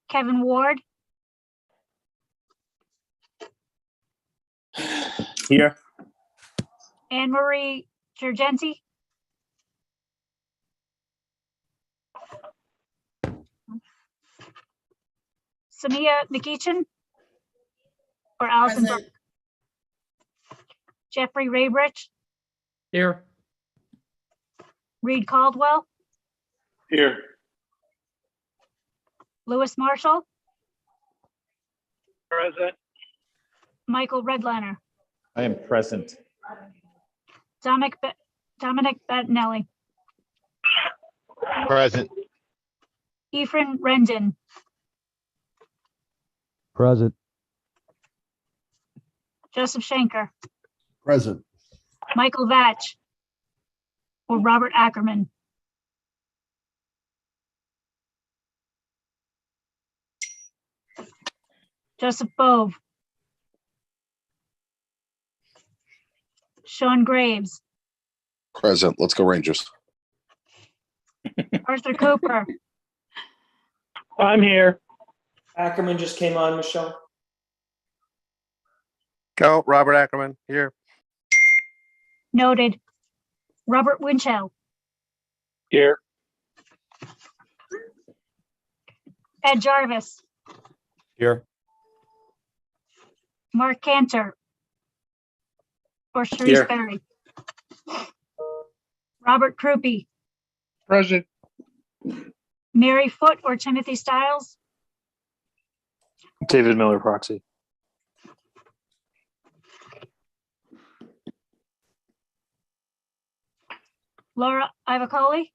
B: Kevin Ward.
S: Here.
B: Anne Marie Girgenti. Samia McEachin. Or Allison Burke. Jeffrey Raybridge.
S: Here.
B: Reed Caldwell.
C: Here.
B: Lewis Marshall.
C: Present.
B: Michael Redlener.
R: I am present.
B: Dominic Bettinelli.
D: Present.
B: Ephraim Rendon.
D: Present.
B: Joseph Schenker.
F: Present.
B: Michael Vatch. Or Robert Ackerman. Joseph Bove. Sean Graves.
D: Present. Let's go Rangers.
B: Arthur Cooper.
C: I'm here.
K: Ackerman just came on, Michelle.
D: Go, Robert Ackerman. Here.
B: Noted. Robert Winchell.
C: Here.
B: Ed Jarvis.
S: Here.
B: Mark Cantor. Or Sharice
C: Here.
B: Berry. Robert Krupe.
C: Present.
B: Mary Foote or Timothy Stiles.
C: David Miller, proxy.
B: Laura Ivacoli.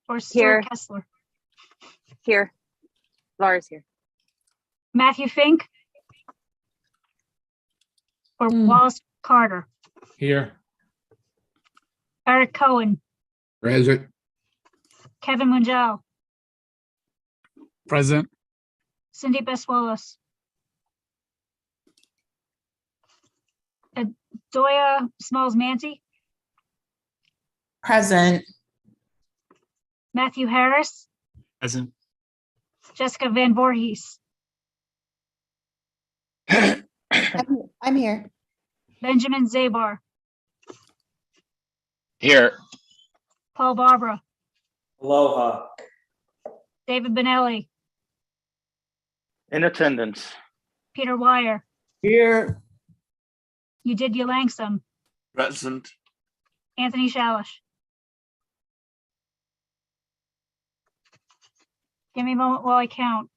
B: Or
P: Here.
B: Stuart Kessler.
P: Here. Laura's here.
B: Matthew Fink. Or Wallace Carter.
C: Here.
B: Eric Cohen.
C: Present.
B: Kevin Munjal.
C: Present.
B: Cindy Beswalos. Doya Smalls Manti.
J: Present.
B: Matthew Harris.
S: Present.
B: Jessica Van Voorhees.
P: I'm
G: I'm here.
B: Benjamin Zabar,
O: Here.
B: Paul Barbara,
K: Aloha.
B: David Benelli,
A: In attendance.
B: Peter Wire,
M: Here.
B: Udidya Langsam,
M: Present.
B: Anthony Shalish. Give me a moment while I count.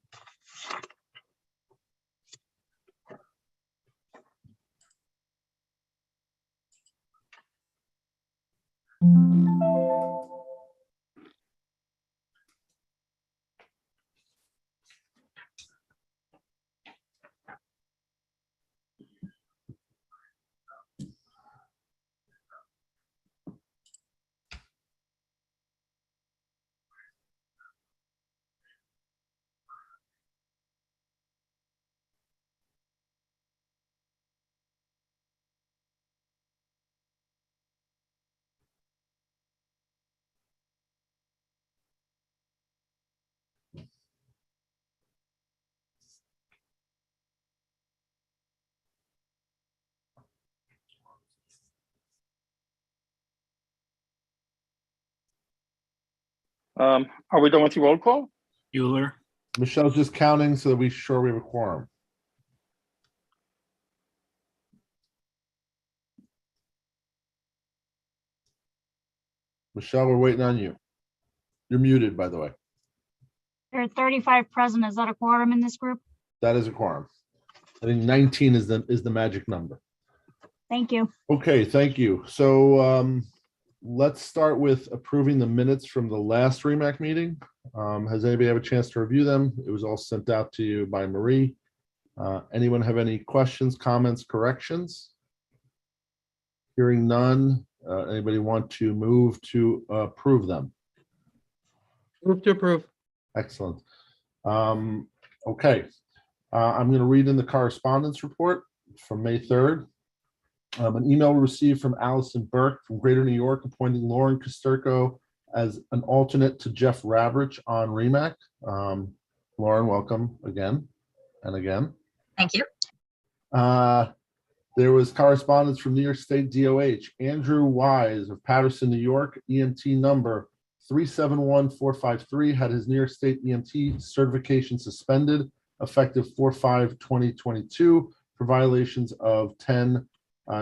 A: Are we done with the roll call?
S: Euler.
F: Michelle's just counting so that we're sure we have a quorum. Michelle, we're waiting on you. You're muted, by the way.
B: There are 35 present. Is that a quorum in this group?
F: That is a quorum. I think 19 is the magic number.
B: Thank you.
F: Okay, thank you. So let's start with approving the minutes from the last REMAC meeting. Has anybody have a chance to review them? It was all sent out to you by Marie. Anyone have any questions, comments, corrections? Hearing none, anybody want to move to approve them?
T: Move to approve.
F: Excellent. Okay, I'm going to read in the correspondence report from May 3rd. An email received from Allison Burke from Greater New York appointing Lauren Kosterko as an alternate to Jeff Ravitch on REMAC. Lauren, welcome again and again.
U: Thank you.
F: There was correspondence from New York State DOH. Andrew Wise of Patterson, New York, EMT number 371453, had his New York State EMT certification suspended effective 4/5/2022 for violations of 10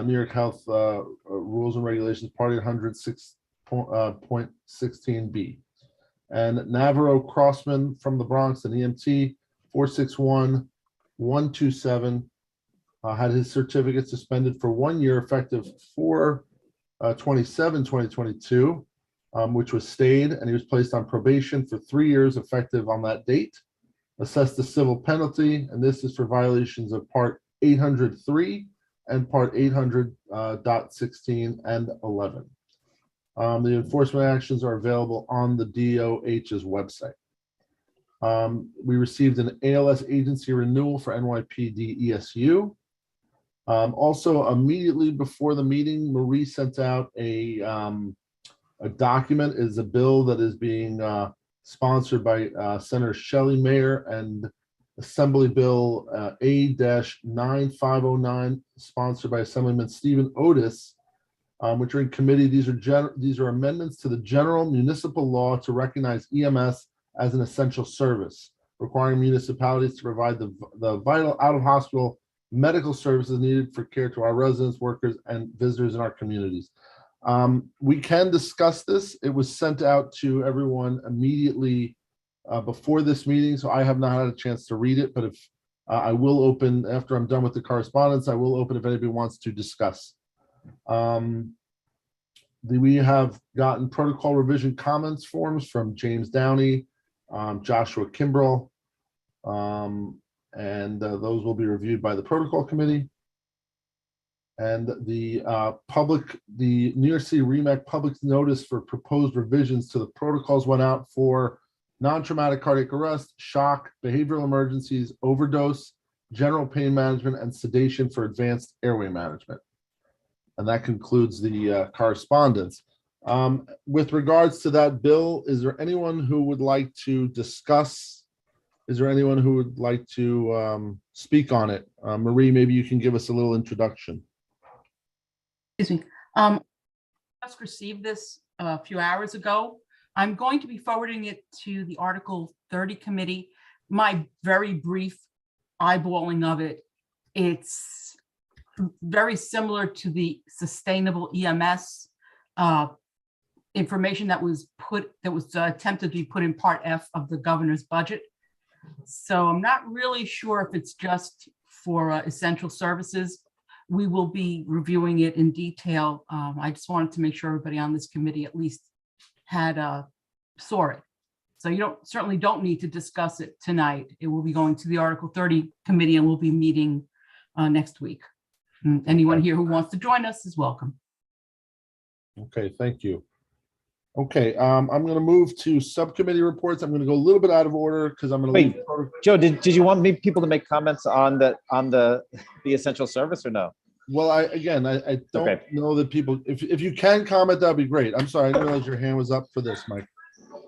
F: New York Health rules and regulations, part 806.16b. And Navarro Crossman from the Bronx, an EMT 461127, had his certificate suspended for 1 year effective 4/27/2022, which was stayed, and he was placed on probation for 3 years effective on that date. Assessed a civil penalty, and this is for violations of part 803 and part 800.16 and 11. The enforcement actions are available on the DOH's website. We received an ALS agency renewal for NYPD ESU. Also, immediately before the meeting, Marie sent out a document. Is a bill that is being sponsored by Senator Shelley Mayer and Assembly Bill A-9509, sponsored by Assemblyman Stephen Otis, which are in committee. These are amendments to the general municipal law to recognize EMS as an essential service, requiring municipalities to provide the vital out-of-hospital medical services needed for care to our residents, workers, and visitors in our communities. We can discuss this. It was sent out to everyone immediately before this meeting, so I have not had a chance to read it, but if I will open, after I'm done with the correspondence, I will open if anybody wants to discuss. We have gotten protocol revision comments forms from James Downey, Joshua Kimbrell, and those will be reviewed by the protocol committee. And the New York City REMAC public notice for proposed revisions to the protocols went out for non-traumatic cardiac arrest, shock, behavioral emergencies, overdose, general pain management, and sedation for advanced airway management. And that concludes the correspondence. With regards to that bill, is there anyone who would like to discuss Is there anyone who would like to speak on it? Marie, maybe you can give us a little introduction.
J: Excuse me. Just received this a few hours ago. I'm going to be forwarding it to the Article 30 committee. My very brief eyeballing of it, it's very similar to the sustainable EMS information that was attempted to be put in Part F of the governor's budget. So I'm not really sure if it's just for essential services. We will be reviewing it in detail. I just wanted to make sure everybody on this committee at least had saw it. So you certainly don't need to discuss it tonight. It will be going to the Article 30 committee and we'll be meeting next week. And anyone here who wants to join us is welcome.
F: Okay, thank you. Okay, I'm going to move to subcommittee reports. I'm going to go a little bit out of order because I'm going to leave.
R: Joe, did you want people to make comments on the essential service or no?
F: Well, I don't know that people. If you can comment, that'd be great. I'm sorry, I didn't realize your hand was up for this, Mike.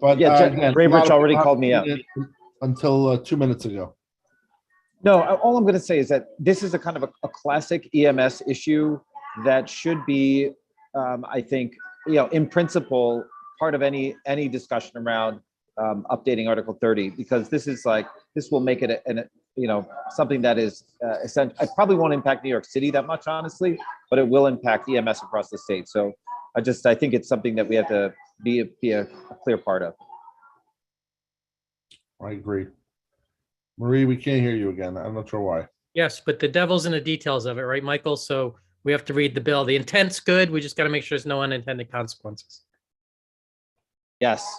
F: But
R: yeah,
F: again,
R: Ray Rich already called me out
F: until 2 minutes ago.
R: No, all I'm going to say is that this is a kind of a classic EMS issue that should be, I think, in principle, part of any discussion around updating Article 30, because this will make it something that is essential. It probably won't impact New York City that much, honestly, but it will impact EMS across the state. So I think it's something that we have to be a clear part of.
F: I agree. Marie, we can't hear you again. I'm not sure why.
T: Yes, but the devil's in the details of it, right, Michael? So we have to read the bill. The intent's good. We just got to make sure there's no unintended consequences.
R: Yes.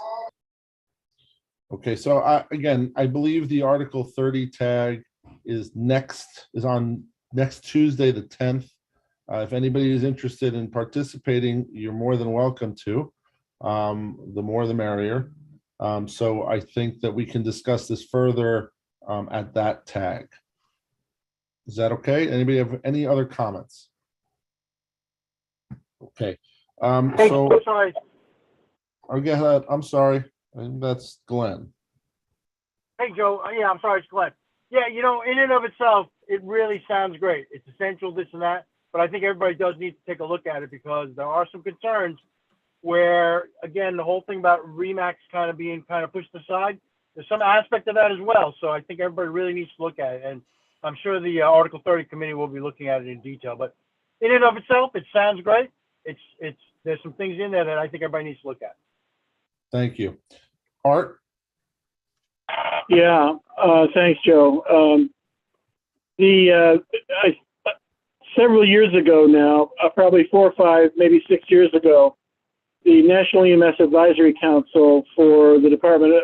F: Okay, so I believe the Article 30 tag is on next Tuesday, the 10th. If anybody is interested in participating, you're more than welcome to. The more the merrier. So I think that we can discuss this further at that tag. Is that okay? Anybody have any other comments? Okay. So
C: sorry.
F: I'll get ahead. I'm sorry. I think that's Glenn.
U: Hey, Joe. Yeah, I'm sorry, it's Glenn. Yeah, in and of itself, it really sounds great. It's essential, this and that. But I think everybody does need to take a look at it because there are some concerns where, again, the whole thing about REMAC kind of being pushed aside. There's some aspect of that as well. So I think everybody really needs to look at it. And I'm sure the Article 30 committee will be looking at it in detail. But in and of itself, it sounds great. There's some things in there that I think everybody needs to look at.
F: Thank you. Art?
C: Yeah, thanks, Joe. Several years ago now, probably 4 or 5, maybe 6 years ago, the National EMS Advisory Council for the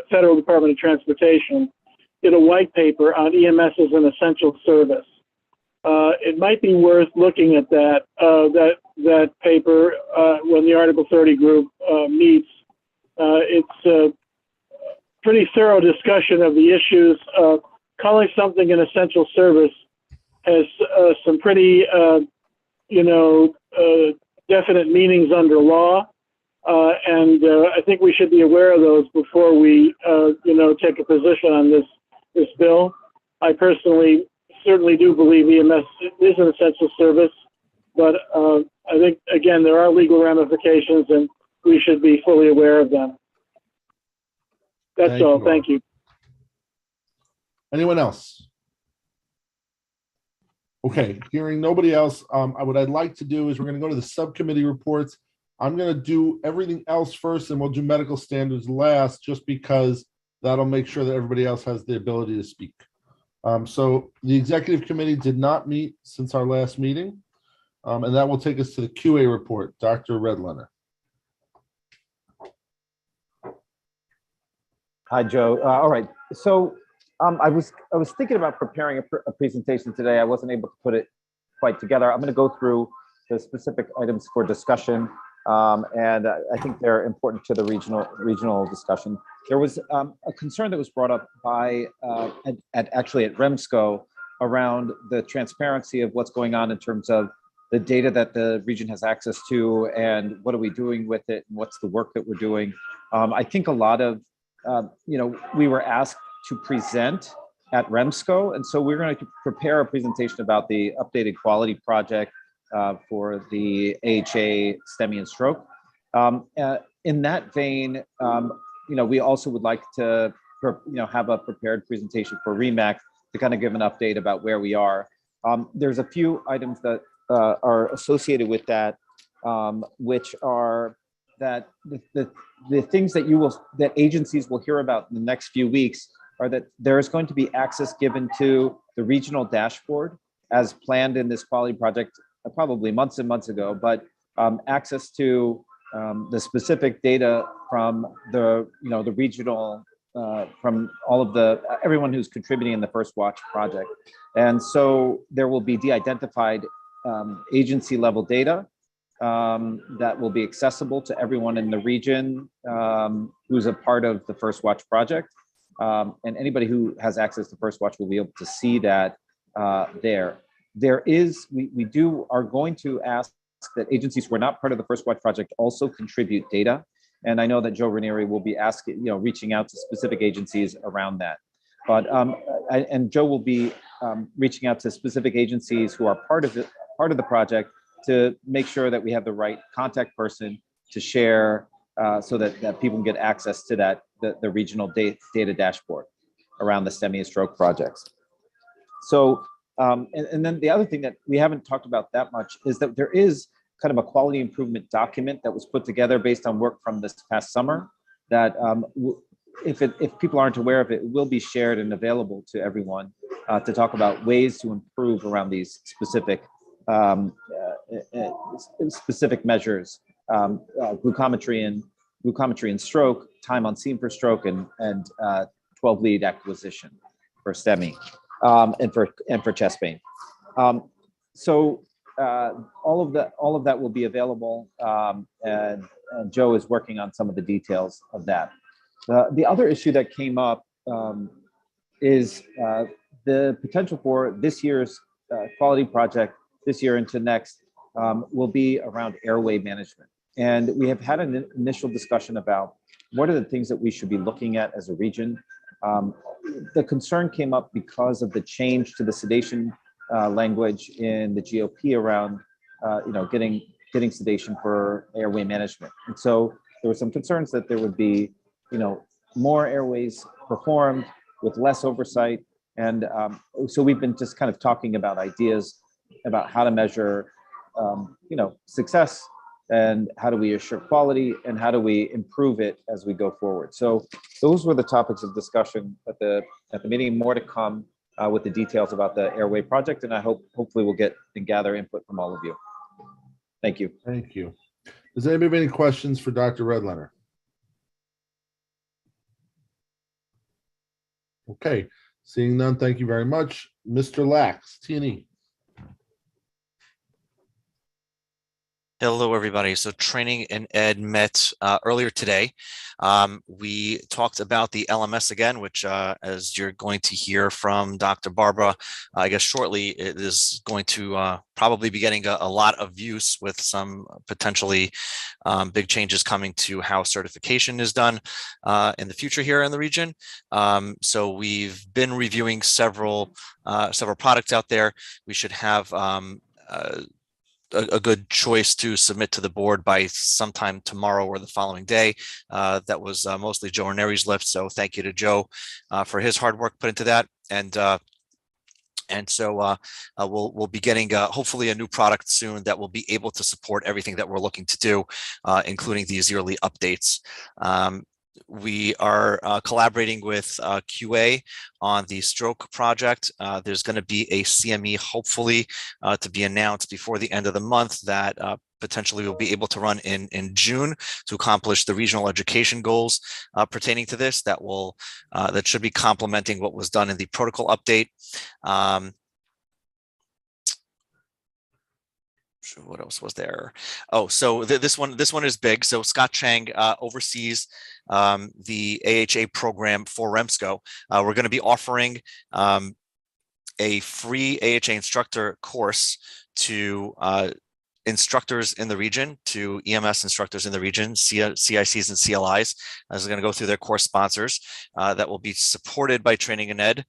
C: Federal Department of Transportation did a white paper on EMS as an essential service. It might be worth looking at that paper when the Article 30 group meets. It's a pretty thorough discussion of the issues. Calling something an essential service has some pretty, definite meanings under law. And I think we should be aware of those before we, take a position on this bill. I personally certainly do believe EMS is an essential service, but I think, again, there are legal ramifications and we should be fully aware of them. That's all. Thank you.
F: Anyone else? Okay, hearing nobody else, what I'd like to do is we're going to go to the subcommittee reports. I'm going to do everything else first and we'll do medical standards last, just because that'll make sure that everybody else has the ability to speak. So the executive committee did not meet since our last meeting, and that will take us to the QA report. Dr. Redlener.
R: Hi, Joe. All right. So I was thinking about preparing a presentation today. I wasn't able to put it quite together. I'm going to go through the specific items for discussion, and I think they're important to the regional discussion. There was a concern that was brought up by actually at REMSCO around the transparency of what's going on in terms of the data that the region has access to and what are we doing with it and what's the work that we're doing. I think a lot of we were asked to present at REMSCO. And so we're going to prepare a presentation about the updated quality project for the AHA, STEMI, and stroke. In that vein, we also would like to have a prepared presentation for REMAC to kind of give an update about where we are. There's a few items that are associated with that, which are that the things that agencies will hear about in the next few weeks are that there is going to be access given to the regional dashboard as planned in this quality project, probably months and months ago, but access to the specific data from the regional, from all of everyone who's contributing in the First Watch project. And so there will be de-identified agency level data that will be accessible to everyone in the region who's a part of the First Watch project. And anybody who has access to First Watch will be able to see that there. We are going to ask that agencies who are not part of the First Watch project also contribute data. And I know that Joe Ranieri will be reaching out to specific agencies around that. But and Joe will be reaching out to specific agencies who are part of the project to make sure that we have the right contact person to share so that people can get access to the regional data dashboard around the STEMI and stroke projects. So, and then the other thing that we haven't talked about that much is that there is kind of a quality improvement document that was put together based on work from this past summer that if people aren't aware of it, it will be shared and available to everyone to talk about ways to improve around these specific measures, glucometry and stroke, time on scene for stroke, and 12 lead acquisition for STEMI and for chest pain. So all of that will be available, and Joe is working on some of the details of that. The other issue that came up is the potential for this year's quality project, this year into next, will be around airway management. And we have had an initial discussion about what are the things that we should be looking at as a region. The concern came up because of the change to the sedation language in the GOP around, getting sedation for airway management. And so there were some concerns that there would be, more airways performed with less oversight. And so we've been just kind of talking about ideas about how to measure, success, and how do we assure quality, and how do we improve it as we go forward. So those were the topics of discussion at the meeting. More to come with the details about the airway project, and I hopefully we'll get and gather input from all of you. Thank you.
F: Thank you. Does anybody have any questions for Dr. Redlener? Okay, seeing none, thank you very much. Mr. Lax, T&E.
Q: Hello, everybody. So training and ed met earlier today. We talked about the LMS again, which as you're going to hear from Dr. Barbara, I guess shortly, it is going to probably be getting a lot of use with some potentially big changes coming to how certification is done in the future here in the region. So we've been reviewing several products out there. We should have a good choice to submit to the board by sometime tomorrow or the following day. That was mostly Joe Ranieri's lift. So thank you to Joe for his hard work put into that. And so we'll be getting hopefully a new product soon that will be able to support everything that we're looking to do, including these yearly updates. We are collaborating with QA on the stroke project. There's going to be a CME, hopefully, to be announced before the end of the month that potentially we'll be able to run in June to accomplish the regional education goals pertaining to this. That should be complementing what was done in the protocol update. What else was there? Oh, so this one is big. So Scott Chang oversees the AHA program for REMSCO. We're going to be offering a free AHA instructor course to instructors in the region, to EMS instructors in the region, CICs and CLIs. This is going to go through their course sponsors that will be supported by Training and Ed.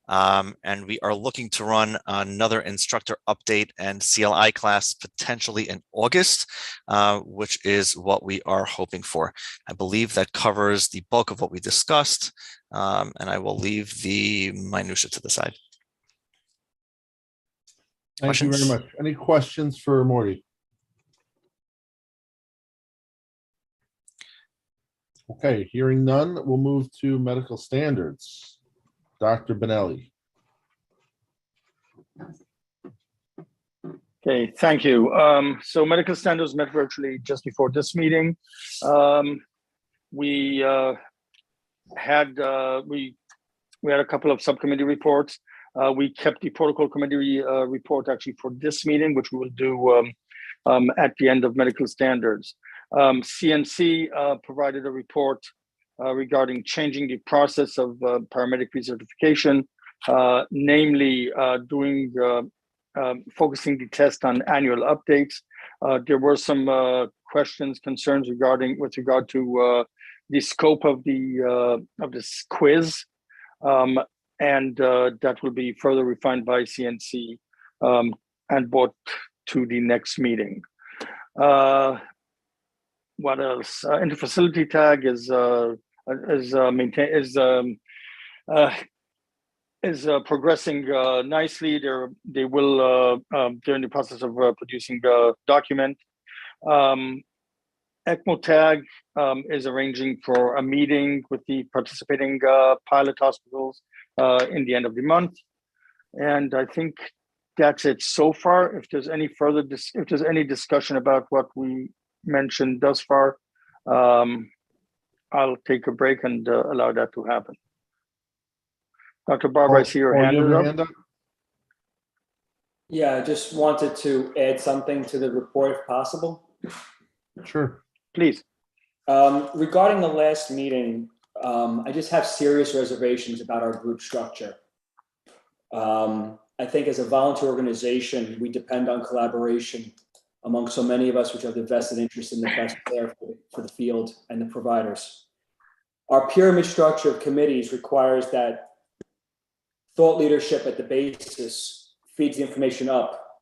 Q: And we are looking to run another instructor update and CLI class potentially in August, which is what we are hoping for. I believe that covers the bulk of what we discussed, and I will leave the minutia to the side.
F: Thank you very much. Any questions for Morty? Okay, hearing none, we'll move to medical standards. Dr. Benelli.
A: Okay, thank you. So medical standards met virtually just before this meeting. We had a couple of subcommittee reports. We kept the protocol committee report actually for this meeting, which we will do at the end of medical standards. CNC provided a report regarding changing the process of paramedic recertification, namely focusing the test on annual updates. There were some questions, concerns with regard to the scope of this quiz, and that will be further refined by CNC and brought to the next meeting. What else? Interfacility tag is progressing nicely. They're in the process of producing a document. ECMO tag is arranging for a meeting with the participating pilot hospitals in the end of the month, and I think that's it so far. If there's any further, if there's any discussion about what we mentioned thus far, I'll take a break and allow that to happen. Dr. Barbara, I see your hand up.
K: Yeah, I just wanted to add something to the report if possible.
F: Sure.
A: Please.
K: Regarding the last meeting, I just have serious reservations about our group structure. I think as a volunteer organization, we depend on collaboration among so many of us, which have the vested interest in the best care for the field and the providers. Our pyramid structure of committees requires that thought leadership at the basis feeds the information up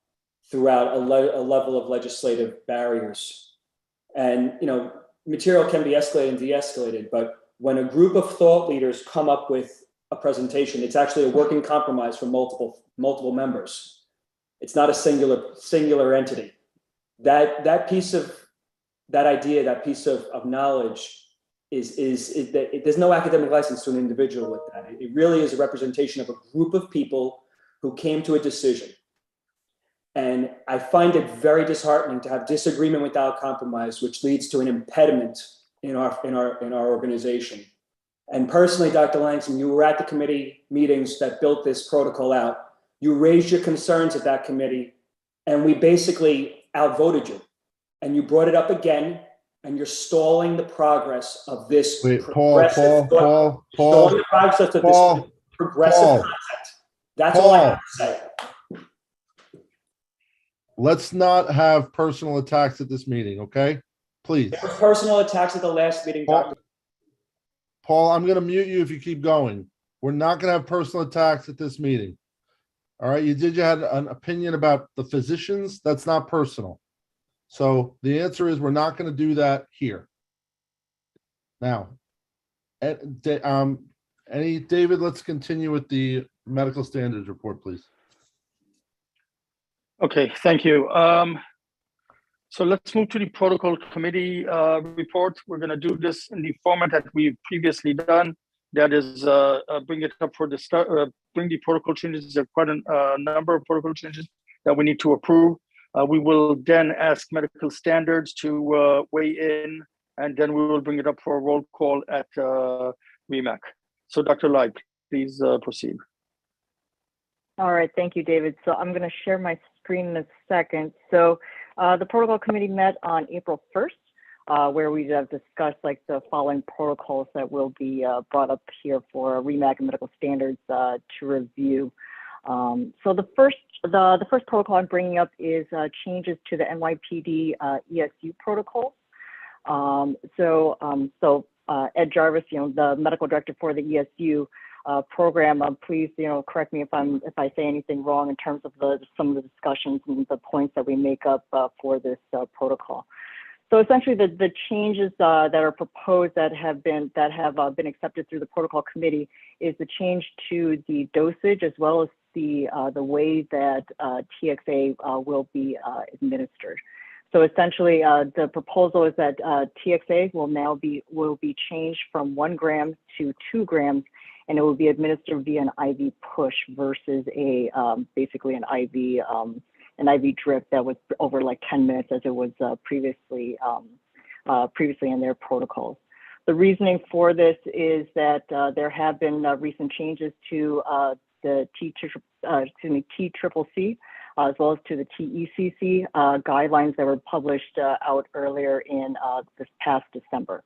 K: throughout a level of legislative barriers. And, material can be escalated and de-escalated, but when a group of thought leaders come up with a presentation, it's actually a working compromise for multiple members. It's not a singular entity. That piece of knowledge is that there's no academic license to an individual with that. It really is a representation of a group of people who came to a decision. And I find it very disheartening to have disagreement without compromise, which leads to an impediment in our organization. And personally, Dr. Langston, you were at the committee meetings that built this protocol out. You raised your concerns at that committee, and we basically outvoted you. And you brought it up again, and you're stalling the progress of this progressive concept. That's all I have to say.
F: Let's not have personal attacks at this meeting, okay? Please.
K: There were personal attacks at the last meeting, Dr.
F: Paul, I'm going to mute you if you keep going. We're not going to have personal attacks at this meeting. All right, you had an opinion about the physicians. That's not personal. So the answer is we're not going to do that here. Now, David, let's continue with the medical standards report, please.
A: Okay, thank you. So let's move to the protocol committee report. We're going to do this in the format that we've previously done. That is, bring it up for the start. Bring the protocol changes. There are quite a number of protocol changes that we need to approve. We will then ask medical standards to weigh in, and then we will bring it up for a roll call at REMAC. So Dr. Lai, please proceed.
H: All right, thank you, David. So I'm going to share my screen in a second. So the protocol committee met on April 1st, where we have discussed the following protocols that will be brought up here for REMAC and medical standards to review. So the first protocol I'm bringing up is changes to the NYPD ESU protocols. Ed Jarvis, the medical director for the ESU program, please, correct me if I say anything wrong in terms of some of the discussions and the points that we make up for this protocol. So essentially, the changes that are proposed that have been accepted through the protocol committee is the change to the dosage as well as the way that TXA will be administered. So essentially, the proposal is that TXA will be changed from 1 gram to 2 grams, and it will be administered via an IV push versus basically an IV drip that was over like 10 minutes as it was previously in their protocols. The reasoning for this is that there have been recent changes to the TCCC as well as to the TECC guidelines that were published out earlier in this past December.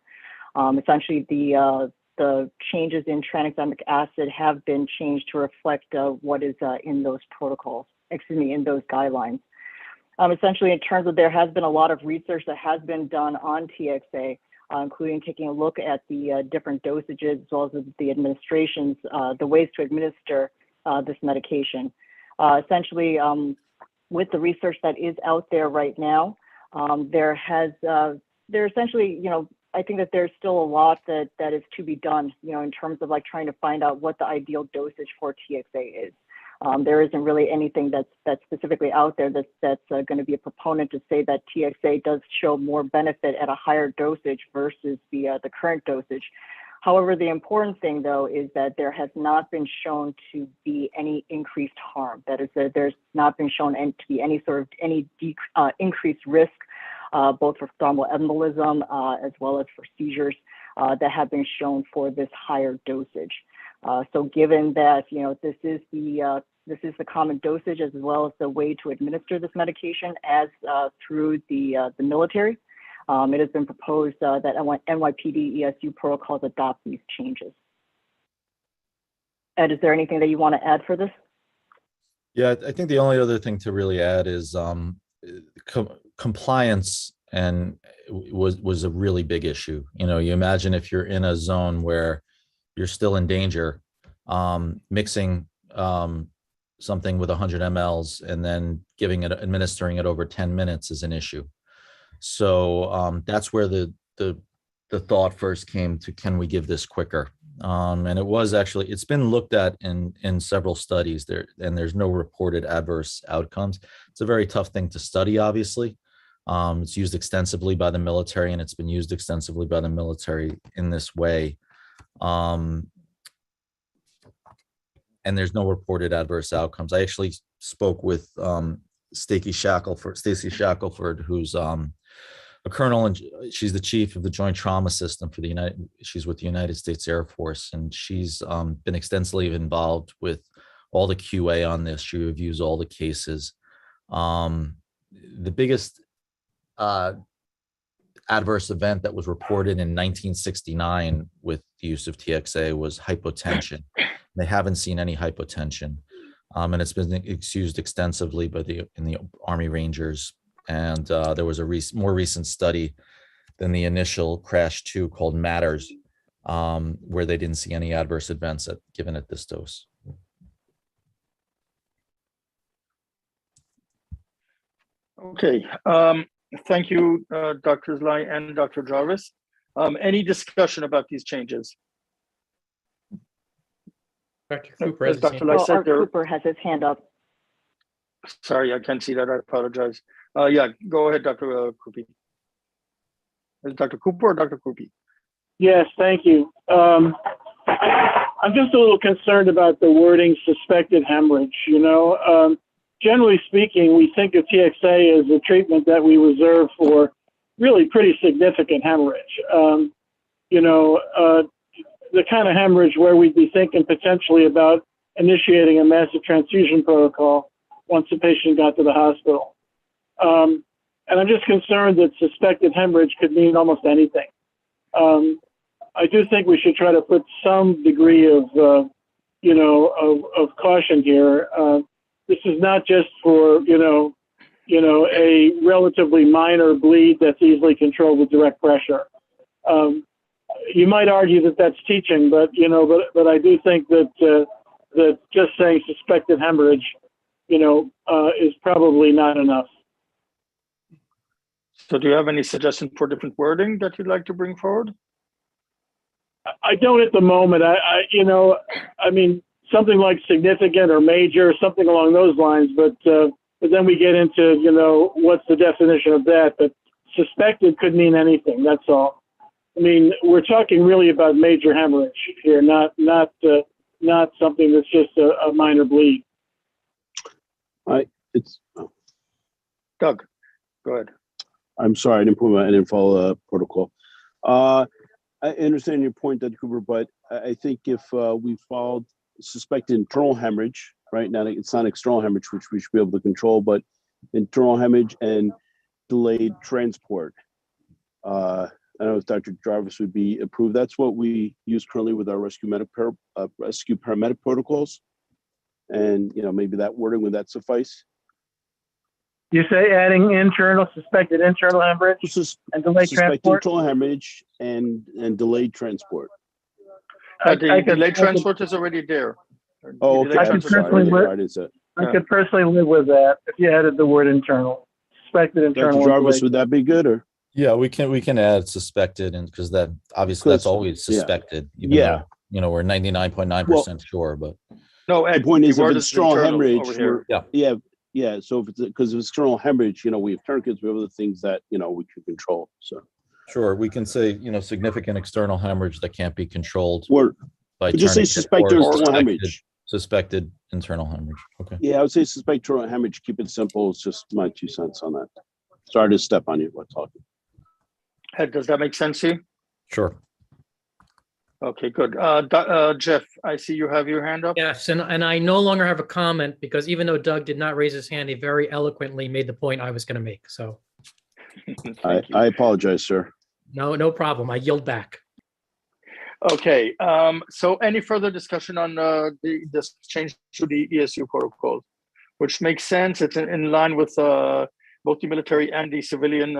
H: Essentially, the changes in tranexamic acid have been changed to reflect what is in those protocols, in those guidelines. Essentially, in terms of, there has been a lot of research that has been done on TXA, including taking a look at the different dosages as well as the administrations, the ways to administer this medication. Essentially, with the research that is out there right now, there essentially, I think that there's still a lot that is to be done, in terms of like trying to find out what the ideal dosage for TXA is. There isn't really anything that's specifically out there that's going to be a proponent to say that TXA does show more benefit at a higher dosage versus the current dosage. However, the important thing, though, is that there has not been shown to be any increased harm. That is, there's not been shown to be any increased risk, both for thromboembolism as well as for seizures that have been shown for this higher dosage. So given that this is the common dosage as well as the way to administer this medication as through the military, it has been proposed that NYPD ESU protocols adopt these changes. Ed, is there anything that you want to add for this?
I: Yeah, I think the only other thing to really add is compliance and was a really big issue. You imagine if you're in a zone where you're still in danger, mixing something with 100 mLs and then administering it over 10 minutes is an issue. So that's where the thought first came to, can we give this quicker? And it's been looked at in several studies there, and there's no reported adverse outcomes. It's a very tough thing to study, obviously. It's used extensively by the military, and it's been used extensively by the military in this way. And there's no reported adverse outcomes. I actually spoke with Stacey Shackelford, who's a colonel, and she's the chief of the Joint Trauma System for she's with the United States Air Force, and she's been extensively involved with all the QA on this. She reviews all the cases. The biggest adverse event that was reported in 1969 with the use of TXA was hypotension. They haven't seen any hypotension, and it's been used extensively in the Army Rangers. And there was a more recent study than the initial CRASH 2 called MATTERS, where they didn't see any adverse events given at this dose.
A: Okay, thank you, Dr. Zlai and Dr. Jarvis. Any discussion about these changes?
T: Dr. Cooper has
A: Dr. Lai said
H: Cooper has his hand up.
A: Sorry, I can't see that. I apologize. Yeah, go ahead, Dr. Cooper. Is Dr. Cooper or Dr. Cooper?
C: Yes, thank you. I'm just a little concerned about the wording suspected hemorrhage. Generally speaking, we think of TXA as a treatment that we reserve for really pretty significant hemorrhage. The kind of hemorrhage where we'd be thinking potentially about initiating a massive transfusion protocol once the patient got to the hospital. And I'm just concerned that suspected hemorrhage could mean almost anything. I do think we should try to put some degree of of caution here. This is not just for, a relatively minor bleed that's easily controlled with direct pressure. You might argue that that's teaching, but I do think that just saying suspected hemorrhage, is probably not enough.
A: So do you have any suggestion for different wording that you'd like to bring forward?
C: I don't at the moment. I mean, something like significant or major, something along those lines. But then we get into, what's the definition of that? But suspected could mean anything. That's all. I mean, we're talking really about major hemorrhage here, not something that's just a minor bleed.
A: Doug, go ahead.
L: I'm sorry, I didn't follow the protocol. I understand your point, Dr. Cooper, but I think if we followed suspected internal hemorrhage, right now it's not external hemorrhage, which we should be able to control, but internal hemorrhage and delayed transport. I don't know if Dr. Jarvis would be approved. That's what we use currently with our rescue paramedic protocols. And maybe that wording, would that suffice?
C: You say adding suspected internal hemorrhage and delayed transport?
L: Internal hemorrage and delayed transport.
A: Delayed transport is already there.
L: Oh, okay.
C: I could personally live with that if you added the word internal. Suspected internal.
L: Dr. Jarvis, would that be good or?
I: Yeah, we can add suspected, and because that obviously that's always suspected. Even though, we're 99.9% sure, but
A: no.
L: The point is, if it's external hemorrhage, So if it's because of external hemorrhage, we have tourniquets, we have other things that we can control. So
I: sure, we can say significant external hemorrhage that can't be controlled.
L: Or
I: by
L: just say suspected internal hemorrhage.
I: Suspected internal hemorrhage. Okay.
L: Yeah, I would say suspected internal hemorrhage. Keep it simple. It's just my 2 cents on that. Sorry to step on you while talking.
A: Does that make sense to you?
I: Sure.
A: Okay, good. Jeff, I see you have your hand up.
T: Yes, and I no longer have a comment because even though Doug did not raise his hand, he very eloquently made the point I was going to make. So
L: I apologize, sir.
T: No problem. I yield back.
A: Okay. So any further discussion on this change to the ESU protocol, which makes sense? It's in line with both the military and the civilian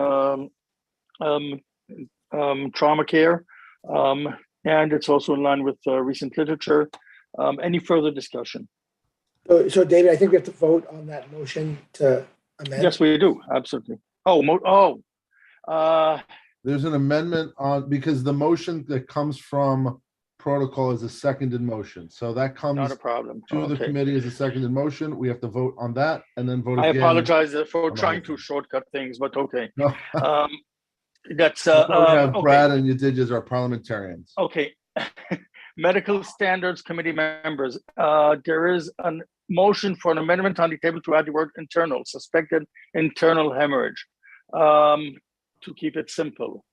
A: trauma care. And it's also in line with recent literature. Any further discussion?
V: So David, I think we have to vote on that motion to amend.
A: Yes, we do. Absolutely.
F: There's an amendment on, because the motion that comes from protocol is a seconded motion. So that comes
A: not a problem
F: to the committee as a seconded motion. We have to vote on that and then vote
A: I
F: again.
A: apologize for trying to shortcut things, but okay.
F: No.
A: That's
F: we have Brad and Yadij as our parliamentarians.
A: Okay. Medical Standards Committee members, there is a motion for an amendment on the table to add the word internal, suspected internal hemorrhage, to keep it simple.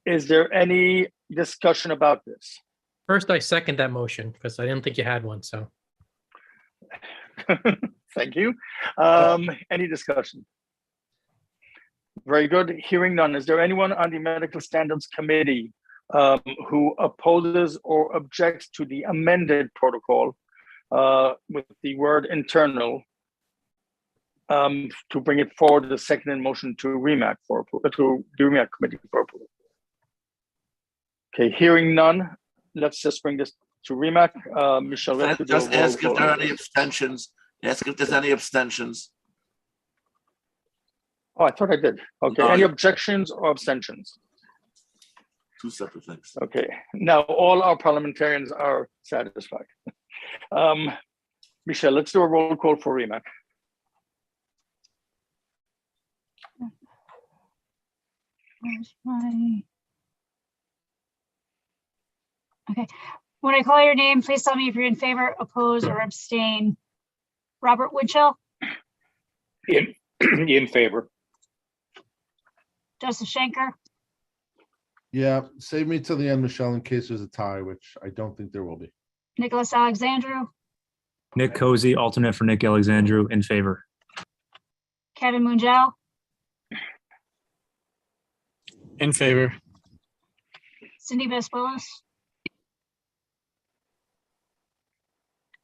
A: Is there any discussion about this?
T: First, I second that motion because I didn't think you had one. So
A: thank you. Any discussion? Very good. Hearing none. Is there anyone on the Medical Standards Committee who opposes or objects to the amended protocol with the word internal to bring it forward the second motion to REMAC to the REMAC committee for approval? Okay, hearing none, let's just bring this to REMAC. Michelle,
M: just ask if there are any abstentions. Ask if there's any abstentions.
A: Oh, I thought I did. Okay, any objections or abstentions?
M: Two separate things.
A: Okay, now all our parliamentarians are satisfied. Michelle, let's do a roll call for REMAC.
B: Okay, when I call your name, please tell me if you're in favor, oppose, or abstain. Robert Woodchill?
W: In favor.
B: Joseph Schenker?
F: Yeah, save me till the end, Michelle, in case there's a tie, which I don't think there will be.
B: Nicholas Alexandru?
S: Nick Cozy, alternate for Nick Alexandru, in favor.
B: Kevin Mungel?
S: In favor.
B: Cindy Best Willis?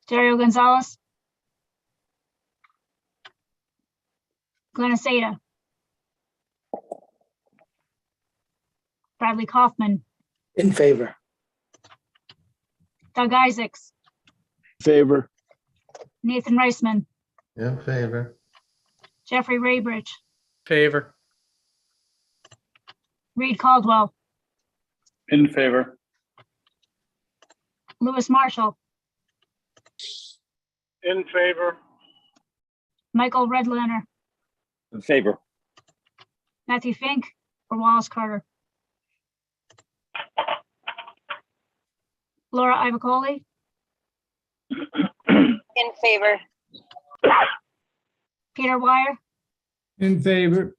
B: Dario Gonzalez, Glenn Asada, Bradley Kaufman,
V: In favor.
B: Doug Isaacs,
L: Favor.
B: Nathan Reisman,
F: In favor.
B: Jeffrey Raybridge,
T: Favor.
B: Reed Caldwell,
E: In favor.
B: Lewis Marshall,
E: In favor.
B: Michael Redlener,
E: In favor.
B: Matthew Fink, or Wallace Carter. Laura Ivacoli,
P: In favor.
B: Peter Wire,
E: In favor.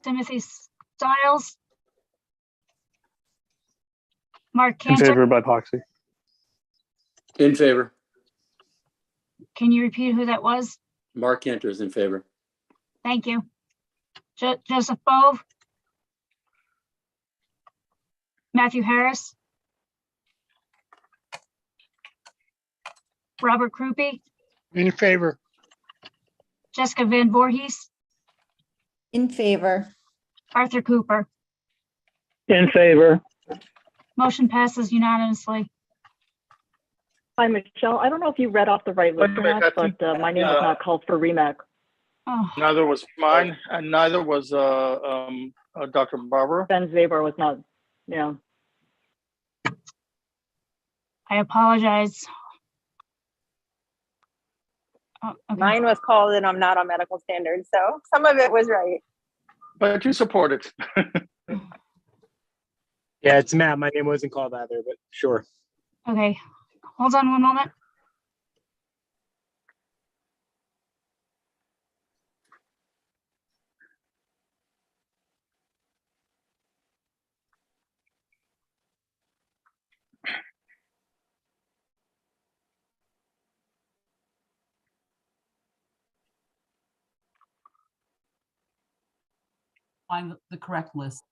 B: Timothy Stiles, Mark
E: In
B: Cantor.
E: favor by proxy.
N: In favor.
B: Can you repeat who that was?
N: Mark Cantor is in favor.
B: Thank you. Joseph Bove, Matthew Harris, Robert Krupe,
E: In favor.
B: Jessica Van Voorhees,
W: In favor.
B: Arthur Cooper.
E: In favor.
B: Motion passes unanimously.
H: Hi, Michelle. I don't know if you read off the right list or not, but my name was not called for REMAC.
B: Oh,
A: Neither was mine, and neither was Dr. Barbara.
H: Ben Zaber was not, yeah.
B: I apologize. Oh, okay.
P: Mine was called and I'm not on medical standards, so some of it was right.
A: But you support it.
E: Yeah, it's Matt. My name wasn't called either, but sure.
B: Okay, hold on one moment.
J: Find the correct list.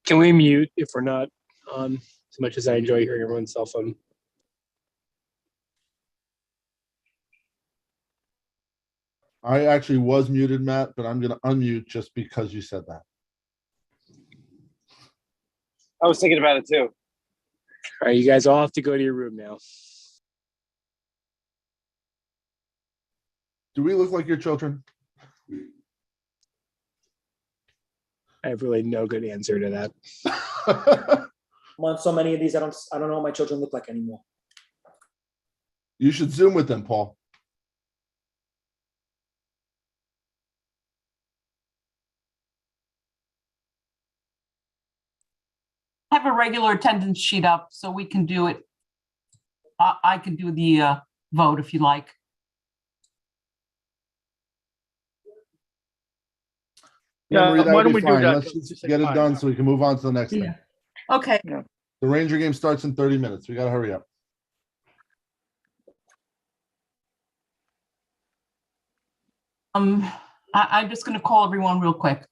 E: Can we mute if we're not on, as much as I enjoy hearing everyone's cell phone?
F: I actually was muted, Matt, but I'm gonna unmute just because you said that.
E: I was thinking about it too. All right, you guys all have to go to your room now.
F: Do we look like your children?
E: I have really no good answer to that.
K: I'm on so many of these, I don't know what my children look like anymore.
F: You should Zoom with them, Paul.
J: I have a regular attendance sheet up so we can do it. I can do the vote if you like.
F: Yeah, Marie, that
A: why
F: would
A: don't
F: be
A: we do
F: fine.
A: that?
F: Let's just get it done so we can move on to the next thing.
J: Okay.
A: Yeah.
F: The Ranger game starts in 30 minutes. We gotta hurry up.
J: I'm just going to call everyone real quick.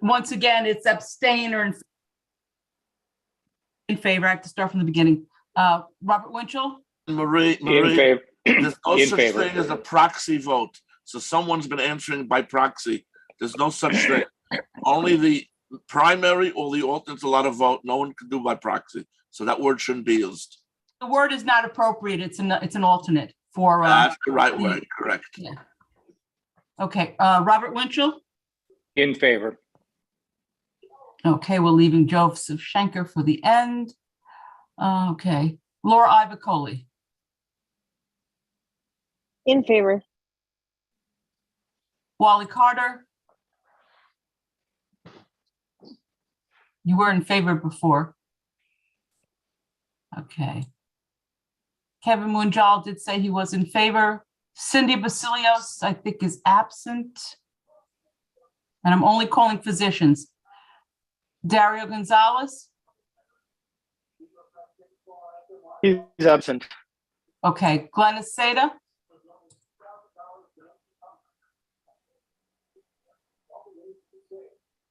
J: Once again, it's abstain or in favor. I have to start from the beginning. Robert Winchell?
M: Marie,
E: In favor.
M: there's no
E: In
M: such
E: favor.
M: thing as a proxy vote. So someone's been answering by proxy. There's no such thing. Only the primary or the alternate's allowed to vote. No one can do by proxy. So that word shouldn't be used.
J: The word is not appropriate. It's an alternate for.
M: That's the right word, correct.
J: Yeah. Okay, Robert Winchell?
E: In favor.
J: Okay, we're leaving Joseph Schenker for the end. Okay, Laura Ivacoli.
P: In favor.
J: Wally Carter. You were in favor before. Okay. Kevin Munjal did say he was in favor. Cindy Basilios, I think, is absent. And I'm only calling physicians. Dario Gonzalez.
A: He's absent.
J: Okay, Glennis Seda.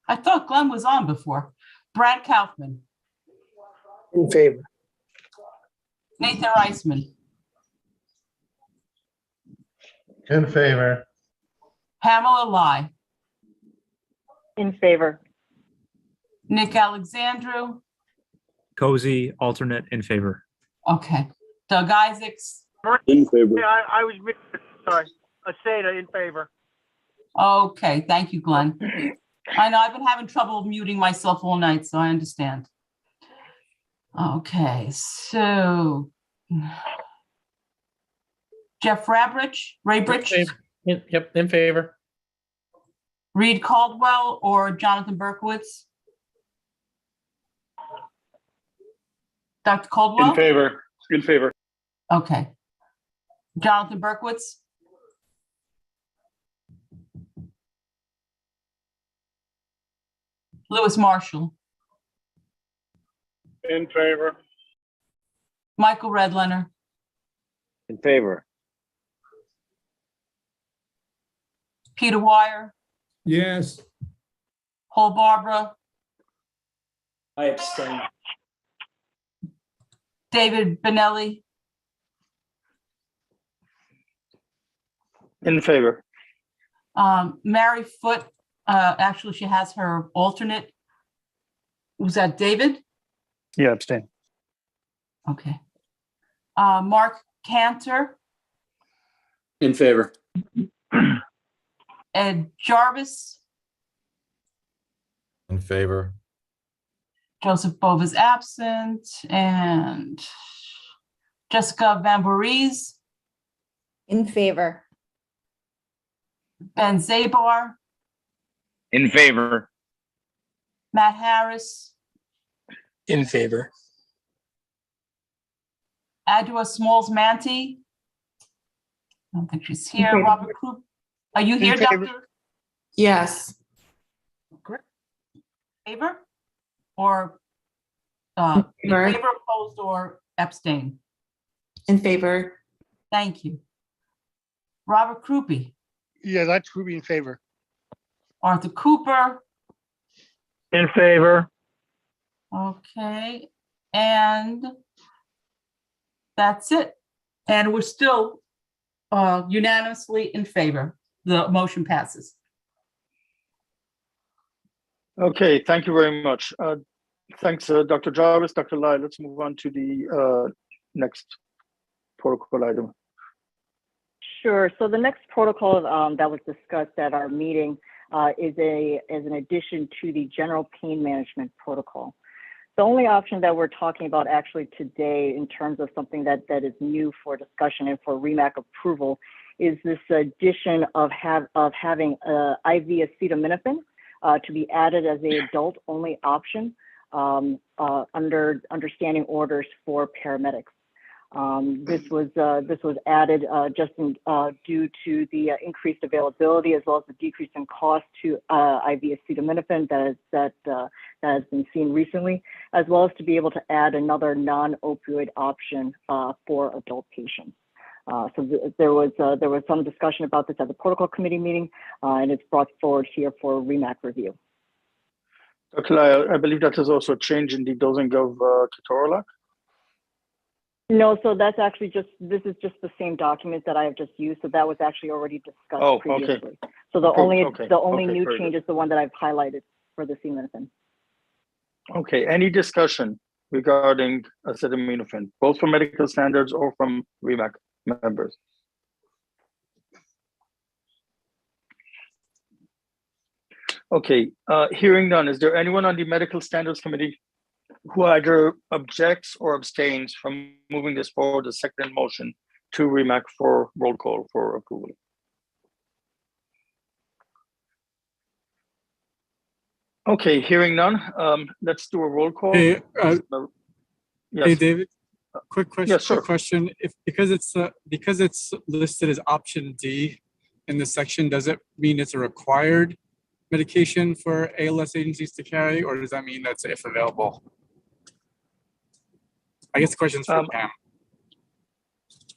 J: I thought Glenn was on before. Brad Kaufman.
V: In favor.
J: Nathan Reisman.
F: In favor.
J: Pamela Lai.
H: In favor.
J: Nick Alexandru.
S: Cozy, alternate in favor.
J: Okay. Doug Isaacs.
L: In favor.
U: Yeah, I was, sorry, Asada in favor.
J: Okay, thank you, Glenn. I know I've been having trouble muting myself all night, so I understand. Okay, so Jeff Raybridge,
T: Yep, in favor.
J: Reed Caldwell, or Jonathan Berkowitz? Dr. Caldwell?
A: In favor. In favor.
J: Okay. Jonathan Berkowitz? Lewis Marshall?
U: In favor.
J: Michael Redlener?
N: In favor.
J: Peter Wire?
D: Yes.
J: Paul Barbara?
K: I abstain.
J: David Benelli?
A: In favor.
J: Mary Foote, actually, she has her alternate. Was that David?
A: Yeah, abstain.
J: Okay. Mark Cantor,
N: In favor.
J: Ed Jarvis,
I: In favor.
J: Joseph Bova's absent, and Jessica Van Voorhees,
W: In favor.
J: Ben Zabar,
E: In favor.
J: Matt Harris,
E: In favor.
J: Adwa Smalls Manti. I don't think she's here.
W: favor.
J: Robert Krupp. Are you here,
U: favor.
J: Doctor?
G: Yes.
J: Favor? Or in
G: Favor.
J: favor, opposed, or abstain?
G: In favor.
J: Thank you. Robert Kruppe,
U: Yeah, that's Ruby in favor.
J: Arthur Cooper.
U: In favor.
J: Okay, and that's it. And we're still unanimously in favor. The motion passes.
A: Okay, thank you very much. Thanks, Dr. Jarvis, Dr. Lai. Let's move on to the next protocol item.
H: Sure. So the next protocol that was discussed at our meeting is an addition to the general pain management protocol. The only option that we're talking about actually today in terms of something that is new for discussion and for REMAC approval is this addition of having IV acetaminophen to be added as an adult-only option under standing orders for paramedics. This was added just due to the increased availability as well as the decrease in cost to IV acetaminophen that has been seen recently, as well as to be able to add another non-opioid option for adult patients. So there was some discussion about this at the protocol committee meeting, and it's brought forward here for REMAC review.
A: Dr. Lai, I believe that is also a change in the dosing of ketorolac.
H: No, so that's actually this is just the same document that I have just used. So that was actually already discussed previously.
A: Okay.
H: So the only
A: Okay,
H: new
A: very
H: change
A: good.
H: is the one that I've highlighted for the acetaminophen.
A: Okay, any discussion regarding acetaminophen, both from medical standards or from REMAC members? Okay, hearing none, is there anyone on the Medical Standards Committee who either objects or abstains from moving this forward, the second motion to REMAC for roll call for approval? Okay, hearing none, let's do a roll call.
D: Hey,
A: Yes.
D: hey, David. Quick question.
A: Yes, sure.
D: Quick question. If because it's listed as option D in the section, does it mean it's a required medication for ALS agencies to carry, or does that mean that's if available? I guess the question's for Pam.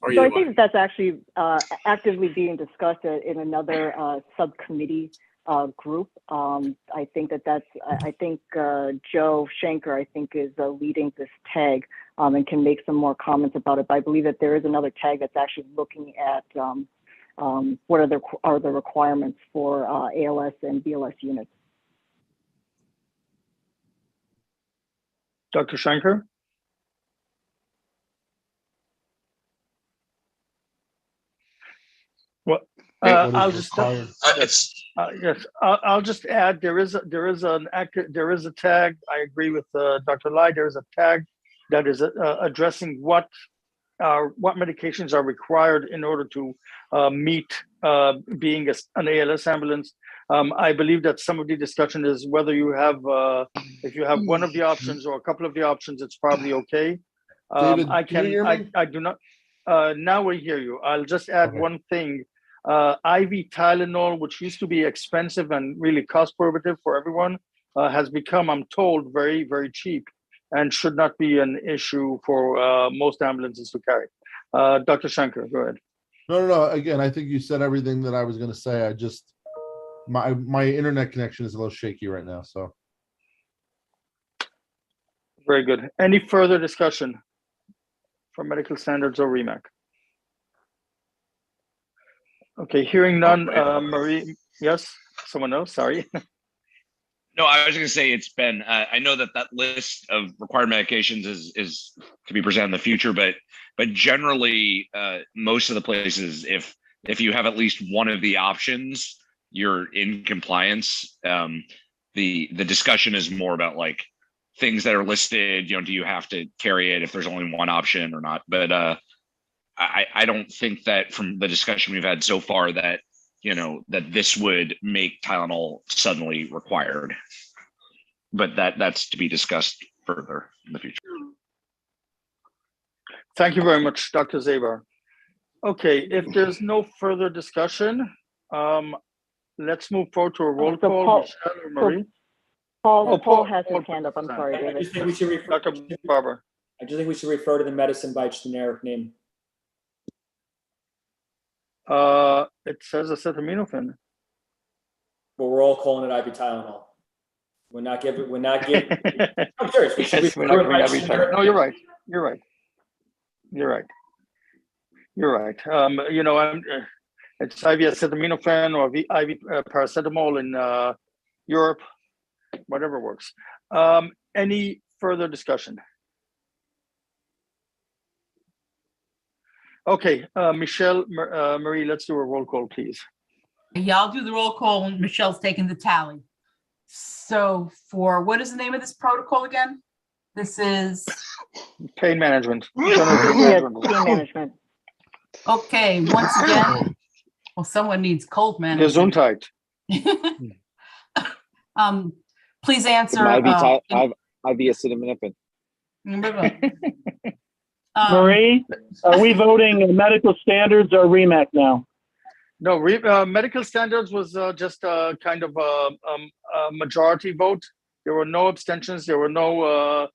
D: Or
H: So I
D: either
H: think
D: one.
H: that's actually actively being discussed in another subcommittee group. I think I think Joe Schenker, I think, is leading this tag and can make some more comments about it. But I believe that there is another tag that's actually looking at what are the requirements for ALS and BLS units.
A: Dr. Schenker? Well, I'll just yes, I'll just add there is a tag. I agree with Dr. Lai. There is a tag that is addressing what medications are required in order to meet being an ALS ambulance. I believe that some of the discussion is whether you have if you have one of the options or a couple of the options, it's probably okay.
F: David,
A: I
F: can you hear me?
A: I do not. Now we hear you. I'll just add one thing. IV Tylenol, which used to be expensive and really cost prohibitive for everyone, has become, I'm told, very, very cheap and should not be an issue for most ambulances to carry. Dr. Schenker, go ahead.
F: No. Again, I think you said everything that I was going to say. I just, my internet connection is a little shaky right now. So.
A: Very good. Any further discussion for medical standards or REMAC? Okay, hearing none, Marie, yes, someone else, sorry.
O: No, I was going to say it's been, I know that list of required medications is to be presented in the future, but generally most of the places, if you have at least one of the options, you're in compliance. The discussion is more about like things that are listed, do you have to carry it if there's only one option or not? But I don't think that from the discussion we've had so far that, that this would make Tylenol suddenly required. But that's to be discussed further in the future.
A: Thank you very much, Dr. Zabar. Okay, if there's no further discussion, let's move forward to a roll call. Michelle or Marie?
H: Paul has his hand up. I'm sorry, David.
K: I just think we should refer,
A: Dr. Barber.
K: I just think we should refer to the medicine by its generic name.
A: It says acetaminophen.
K: But we're all calling it IV Tylenol. We're not giving. I'm serious. We should refer to it by its generic
A: No, you're right. You're right. It's IV acetaminophen or IV paracetamol in Europe, whatever works. Any further discussion? Okay, Michelle, Marie, let's do a roll call, please.
J: Yeah, I'll do the roll call and Michelle's taking the tally. So what is the name of this protocol again? This is
A: pain management.
H: Pain management.
J: Okay, once again, well, someone needs cold management.
A: Gesundheit.
J: Please answer.
N: IV acetaminophen.
C: Marie, are we voting medical standards or REMAC now?
A: No, medical standards was just kind of a majority vote. There were no abstentions. There were no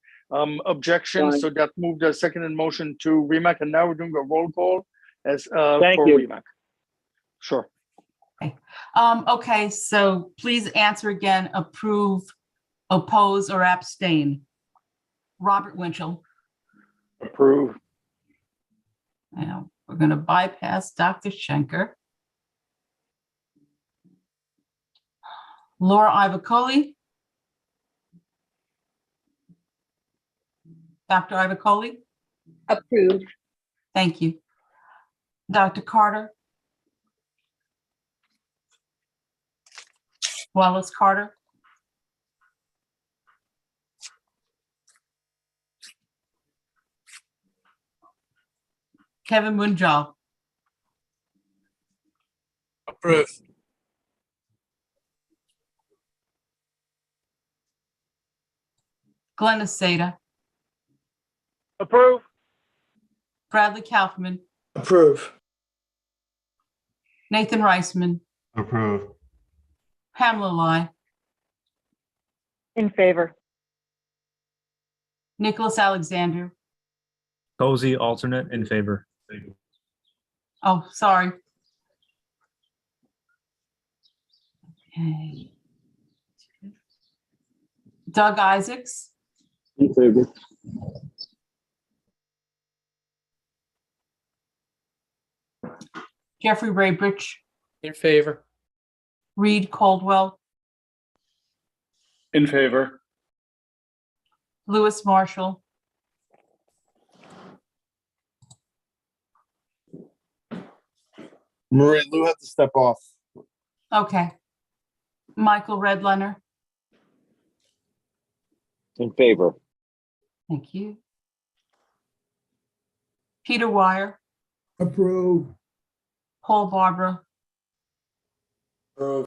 A: objections. So that moved a second in motion to REMAC, and now we're doing a roll call as for REMAC. Sure.
J: Okay. Okay. So please answer again: approve, oppose, or abstain. Robert Winchell.
A: Approve.
J: Now we're going to bypass Dr. Schenker. Laura Ivacoli. Dr. Ivacoli?
W: Approved.
J: Thank you. Dr. Carter? Wallace Carter, Kevin Munjal,
D: Approve.
J: Glenn Asada,
U: Approve.
J: Bradley Kaufman,
V: Approve.
J: Nathan Reisman,
B: Approve.
J: Pamela Lai,
H: In favor.
J: Nicholas Alexander.
S: Cozy, alternate, in favor.
J: Oh, sorry. Okay. Doug Isaacs,
L: In favor.
J: Jeffrey Raybridge,
T: In favor.
J: Reed Caldwell,
B: In favor.
J: Lewis Marshall,
F: Maria Lou had to step off.
J: okay. Michael Redlener,
N: In favor.
J: thank you. Peter Wire,
V: Approve.
J: Paul Barbara,
K: Approve.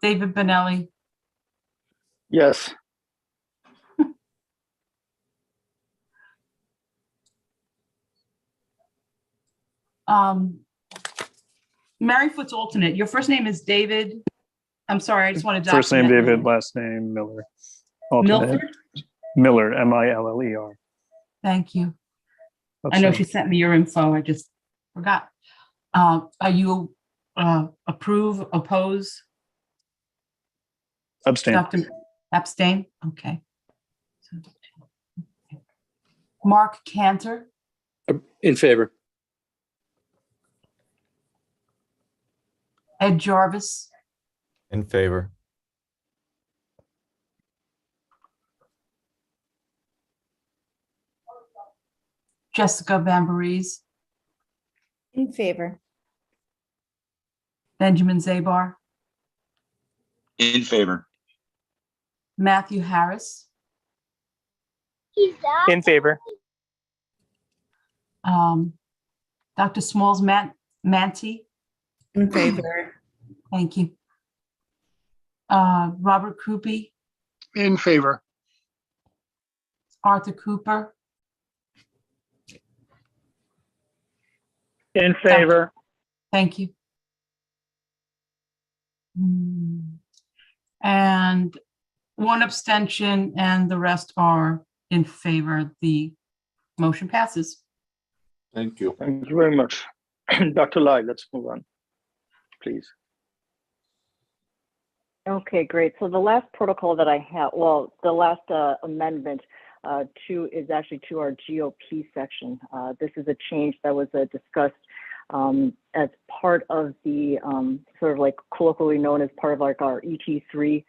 J: David Benelli,
A: Yes.
J: Mary Foot's alternate. Your first name is David. I'm sorry, I just want to
B: First name
J: document.
B: David, last name Miller. Alternate.
J: Milford?
B: Miller, Miller.
J: Thank you. I know she sent me your info. I just forgot. Are you approve, oppose?
B: Abstain.
J: Abstain? Okay. Mark Cantor,
E: In favor.
J: Ed Jarvis,
I: In favor.
J: Jessica Bambarese,
W: In favor.
J: Benjamin Zabar,
O: In favor.
J: Matthew Harris,
E: In favor.
J: Dr. Smalls Manti,
G: In favor.
J: thank you. Robert Krupe,
U: In favor.
J: Arthur Cooper,
U: In favor.
J: thank you. And one abstention and the rest are in favor. The motion passes.
F: Thank you.
A: Thank you very much. Dr. Lai, let's move on, please.
H: Okay, great. So the last protocol that I have, well, the last amendment is actually to our GOP section. This is a change that was discussed as part of the sort of like colloquially known as part of like our ET3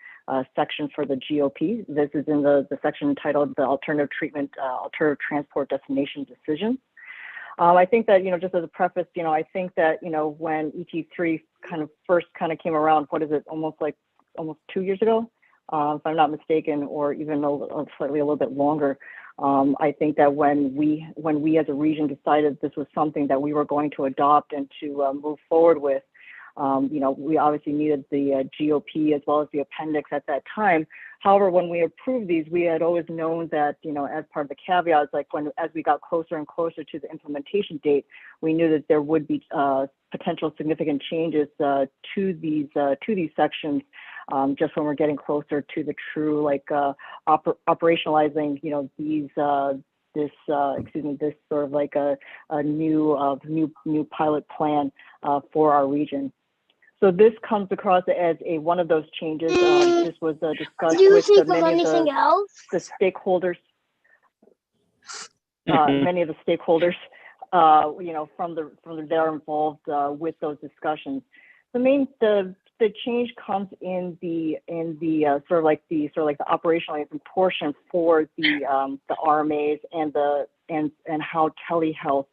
H: section for the GOP. This is in the section titled the Alternative Transport Destination Decisions. I think that, just as a preface, I think that, when ET3 first came around, what is it, almost 2 years ago, if I'm not mistaken, or even slightly a little bit longer. I think that when we as a region decided this was something that we were going to adopt and to move forward with, we obviously needed the GOP as well as the appendix at that time. However, when we approved these, we had always known that, as part of the caveats, as we got closer and closer to the implementation date, we knew that there would be potential significant changes to these sections, just when we're getting closer to the true operationalizing, this sort of like a new pilot plan for our region. So this comes across as one of those changes. This was discussed with many of the stakeholders. Many of the stakeholders, they're involved with those discussions. The change comes in the sort of like the operationalizing portion for the RMAs and how telehealth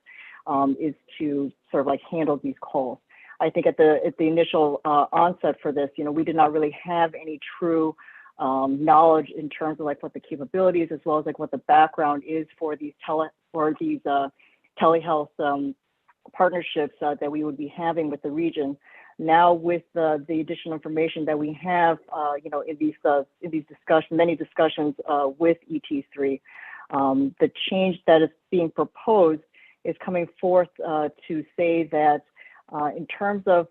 H: is to sort of like handle these calls. I think at the initial onset for this, we did not really have any true knowledge in terms of like what the capabilities as well as like what the background is for these telehealth partnerships that we would be having with the region. Now with the additional information that we have, in these many discussions with ET3, the change that is being proposed is coming forth to say that in terms of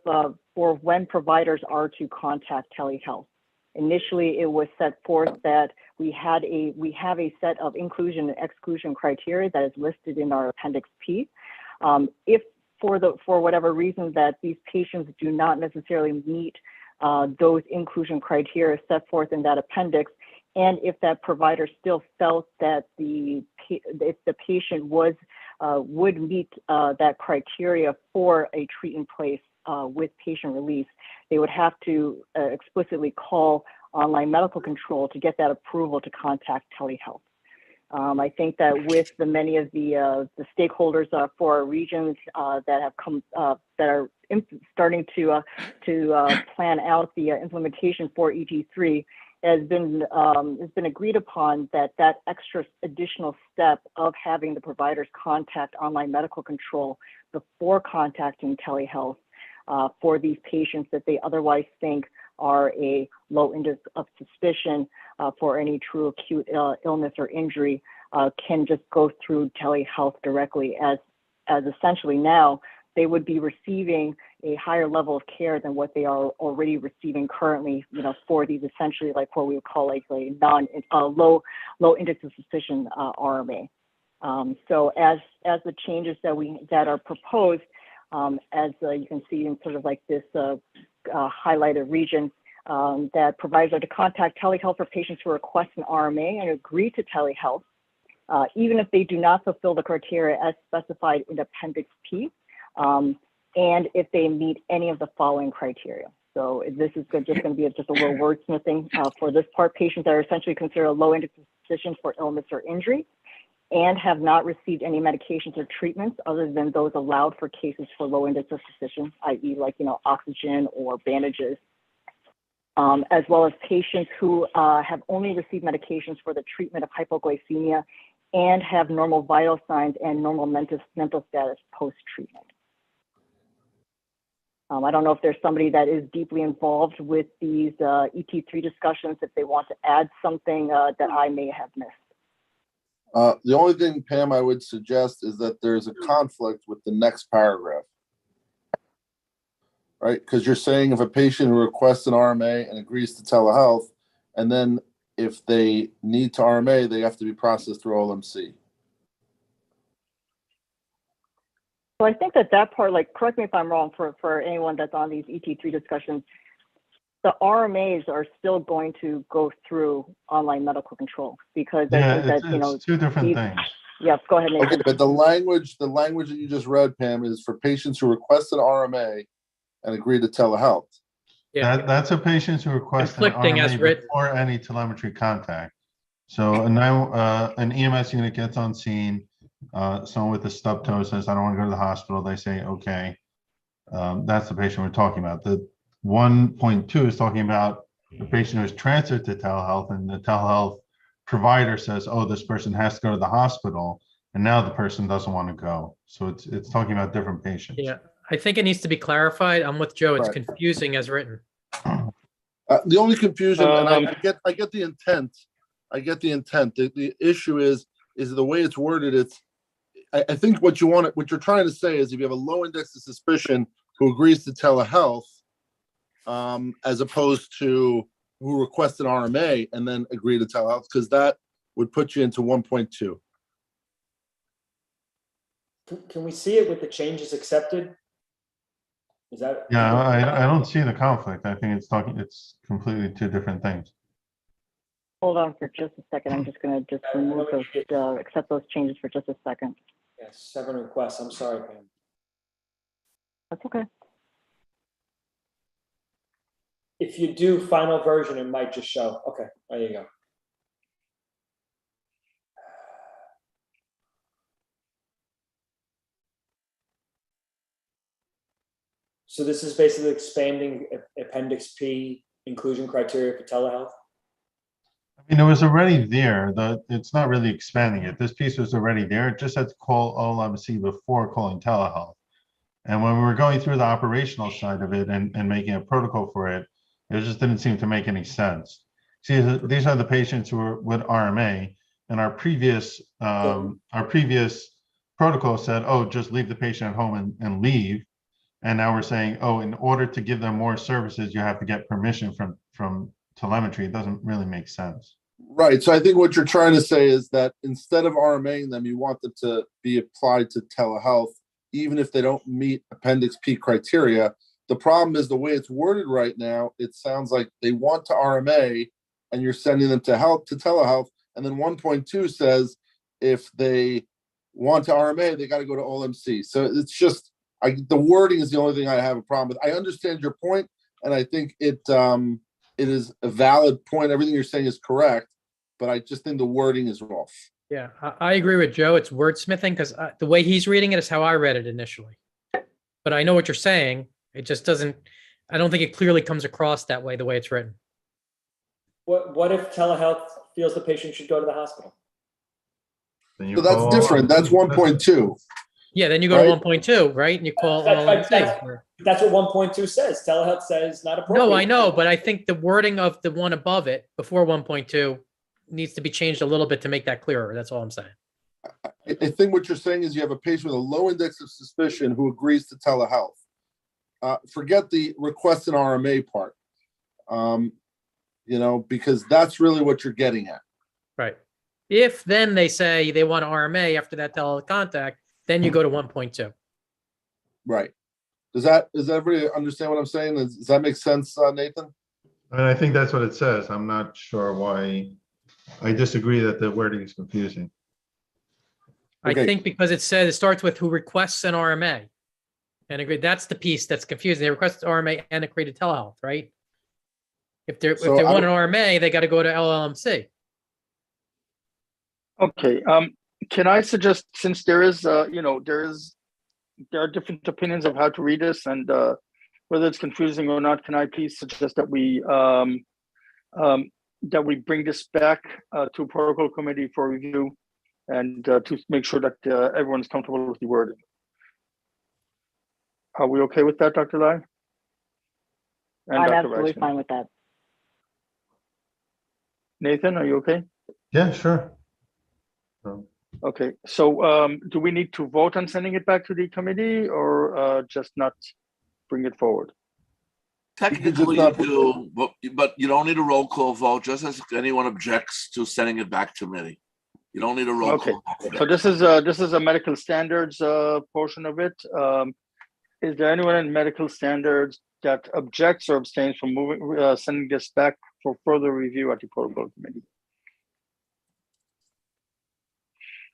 H: for when providers are to contact telehealth. Initially, it was set forth that we have a set of inclusion and exclusion criteria that is listed in our Appendix P. If for whatever reason that these patients do not necessarily meet those inclusion criteria set forth in that appendix, and if that provider still felt that if the patient would meet that criteria for a treat-in place with patient release, they would have to explicitly call online medical control to get that approval to contact telehealth. I think that with many of the stakeholders for our regions that have come that are starting to plan out the implementation for ET3, has been agreed upon that extra additional step of having the providers contact online medical control before contacting telehealth for these patients that they otherwise think are a low index of suspicion for any true acute illness or injury can just go through telehealth directly, as essentially now they would be receiving a higher level of care than what they are already receiving currently, for these essentially like what we would call like a low index of suspicion RMA. So as the changes that are proposed, as you can see in sort of like this highlighted region, that providers are to contact telehealth for patients who request an RMA and agree to telehealth, even if they do not fulfill the criteria as specified in Appendix P, and if they meet any of the following criteria. So this is just going to be just a little wordsmithing for this part. Patients that are essentially considered a low index of suspicion for illness or injury and have not received any medications or treatments other than those allowed for cases for low index of suspicion, i.e. like, oxygen or bandages, as well as patients who have only received medications for the treatment of hypoglycemia and have normal vital signs and normal mental status post-treatment. I don't know if there's somebody that is deeply involved with these ET3 discussions, if they want to add something that I may have missed.
F: The only thing, Pam, I would suggest is that there's a conflict with the next paragraph. Right? Because you're saying if a patient who requests an RMA and agrees to telehealth, and then if they need to RMA, they have to be processed through OMC.
H: So I think that part, like, correct me if I'm wrong, for anyone that's on these ET3 discussions, the RMAs are still going to go through online medical control because
M: it's two different things.
H: Yeah, go ahead, Nathan.
F: Okay, but the language that you just read, Pam, is for patients who request an RMA and agree to telehealth.
M: Yeah, that's a patient who requests an RMA before any telemetry contact. So now an EMS unit gets on scene. Someone with a stub toe says, "I don't want to go to the hospital." They say, "Okay." That's the patient we're talking about. The 1.2 is talking about the patient who is transferred to telehealth, and the telehealth provider says, "Oh, this person has to go to the hospital," and now the person doesn't want to go. So it's talking about different patients.
T: Yeah, I think it needs to be clarified. I'm with Joe. It's confusing as written.
F: The only confusion, and I get the intent. I get the intent. The issue is the way it's worded. I think what you're trying to say is if you have a low index of suspicion who agrees to telehealth, as opposed to who requests an RMA and then agree to telehealth, because that would put you into 1.2.
K: Can we see it with the changes accepted? Is that?
M: Yeah, I don't see the conflict. I think it's completely two different things.
H: Hold on for just a second. I'm just going to remove those, accept those changes for just a second.
K: Yes, 7 requests. I'm sorry, Pam.
H: That's okay.
K: If you do final version, it might just show. Okay, there you go. So this is basically expanding Appendix P inclusion criteria for telehealth?
M: I mean, it was already there. It's not really expanding it. This piece was already there. It just had to call OLMC before calling telehealth. And when we were going through the operational side of it and making a protocol for it, it just didn't seem to make any sense. See, these are the patients who were with RMA, and our previous protocol said, oh, just leave the patient at home and leave. And now we're saying, oh, in order to give them more services, you have to get permission from telemetry. It doesn't really make sense.
F: Right. So I think what you're trying to say is that instead of RMAing them, you want them to be applied to telehealth, even if they don't meet Appendix P criteria. The problem is the way it's worded right now, it sounds like they want to RMA and you're sending them to telehealth. And then 1.2 says if they want to RMA, they got to go to OLMC. So it's just, the wording is the only thing I have a problem with. I understand your point, and I think it is a valid point. Everything you're saying is correct, but I just think the wording is off.
T: Yeah, I agree with Joe. It's wordsmithing because the way he's reading it is how I read it initially. But I know what you're saying. It just doesn't, I don't think it clearly comes across that way, the way it's written.
K: What if telehealth feels the patient should go to the hospital?
F: So that's different. That's 1.2.
T: Yeah, then you go to 1.2, right? And you call
K: That's what 1.2 says. Telehealth says not appropriate.
T: No, I know, but I think the wording of the one above it, before 1.2, needs to be changed a little bit to make that clearer. That's all I'm saying.
F: I think what you're saying is you have a patient with a low index of suspicion who agrees to telehealth. Forget the request an RMA part, because that's really what you're getting at.
T: Right. If then they say they want RMA after that telehealth contact, then you go to 1.2.
F: Right. Does everybody understand what I'm saying? Does that make sense, Nathan?
M: And I think that's what it says. I'm not sure why. I disagree that the wording is confusing.
T: I think because it starts with who requests an RMA. And agree, that's the piece that's confusing. They request RMA and agree to telehealth, right? If they want an RMA, they got to go to LLMC.
A: Okay. Can I suggest, since there is, there are different opinions of how to read this, and whether it's confusing or not, can I please suggest that we bring this back to protocol committee for review, and to make sure that everyone's comfortable with the wording. Are we okay with that, Dr. Lai? And
H: I'm
A: Dr.
H: absolutely
A: Weissman?
H: fine with that.
A: Nathan, are you okay?
M: Yeah, sure.
A: Okay, so do we need to vote on sending it back to the committee, or just not bring it forward?
P: Technically you do, but you don't need a roll call vote, just as anyone objects to sending it back to committee. You don't need a roll call.
A: So this is a medical standards portion of it. Is there anyone in medical standards that objects or abstains from sending this back for further review at the protocol committee?